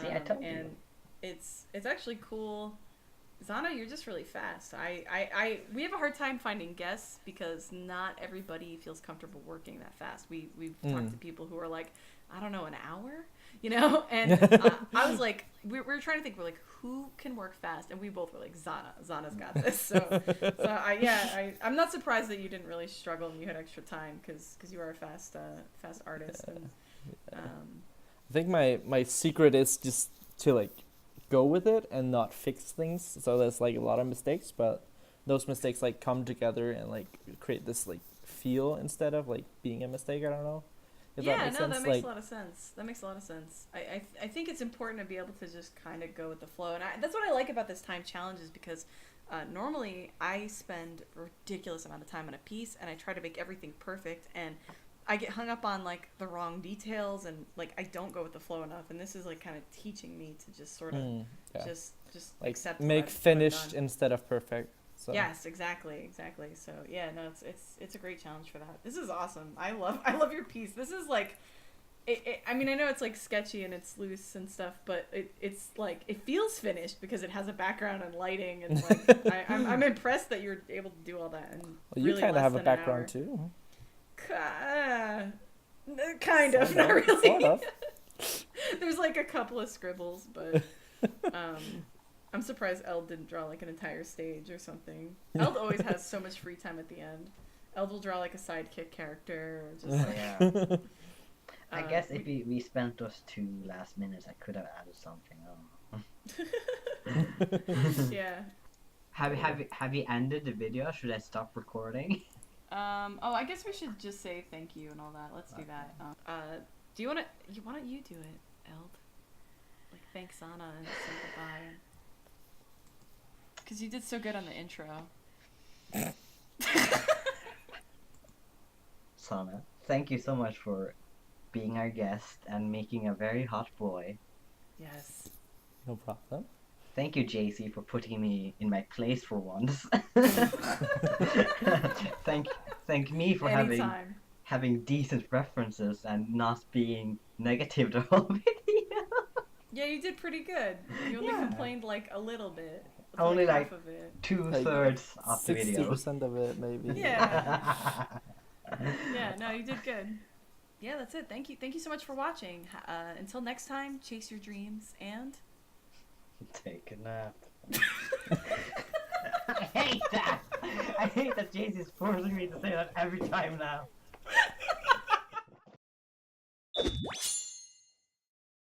See, I told you. And it's actually cool. Zana, you're just really fast. We have a hard time finding guests because not everybody feels comfortable working that fast. We've talked to people who are like, I don't know, an hour, you know? And I was like, we were trying to think, we're like, who can work fast? And we both were like, Zana's got this. So I'm not surprised that you didn't really struggle and you had extra time because you are a fast artist. Yeah. I think my secret is just to like go with it and not fix things. So there's like a lot of mistakes, but those mistakes like come together and like create this like feel instead of like being a mistake. I don't know. That makes a lot of sense. That makes a lot of sense. I think it's important to be able to just kind of go with the flow, and that's what I like about this time challenge is because normally I spend a ridiculous amount of time on a piece and I try to make everything perfect, and I get hung up on like the wrong details and like I don't go with the flow enough, and this is like kind of teaching me to just sort of just like accept make finished instead of perfect. So. Yes, exactly. So yeah, no, it's a great challenge for that. This is awesome. I love your piece. This is like, I mean, I know it's like sketchy and it's loose and stuff, but it's like it feels finished because it has a background and lighting, and like I'm impressed that you're able to do all that. And you really kind of have a background too. Kind of, not really. Sort of. There's like a couple of scribbles, but I'm surprised Eld didn't draw like an entire stage or something. Eld always has so much free time at the end. Eld will draw like a sidekick character or just like, yeah. I guess if we spent those 2 last minutes, I could have added something. Yeah. Have you ended the video? Should I stop recording? I guess we should just say thank you and all that. Let's do that. Do you want to? Why don't you do it, Eld? Like thank Sana and say goodbye. Because you did so good on the intro. Sonne, thank you so much for being our guest and making a very hot boy. Yes. No problem. Thank you, Jacey, for putting me in my place for once. thank me for having decent references and not being negative the whole video. Yeah, you did pretty good. You only complained like a little bit. Only like half of it. 2/3 of the video. 60% of it, maybe. Yeah. Yeah, no, you did good. Yeah, that's it. Thank you so much for watching. Until next time, chase your dreams and take a nap. I hate that. hate that Jaycee's forcing me to say that every time now.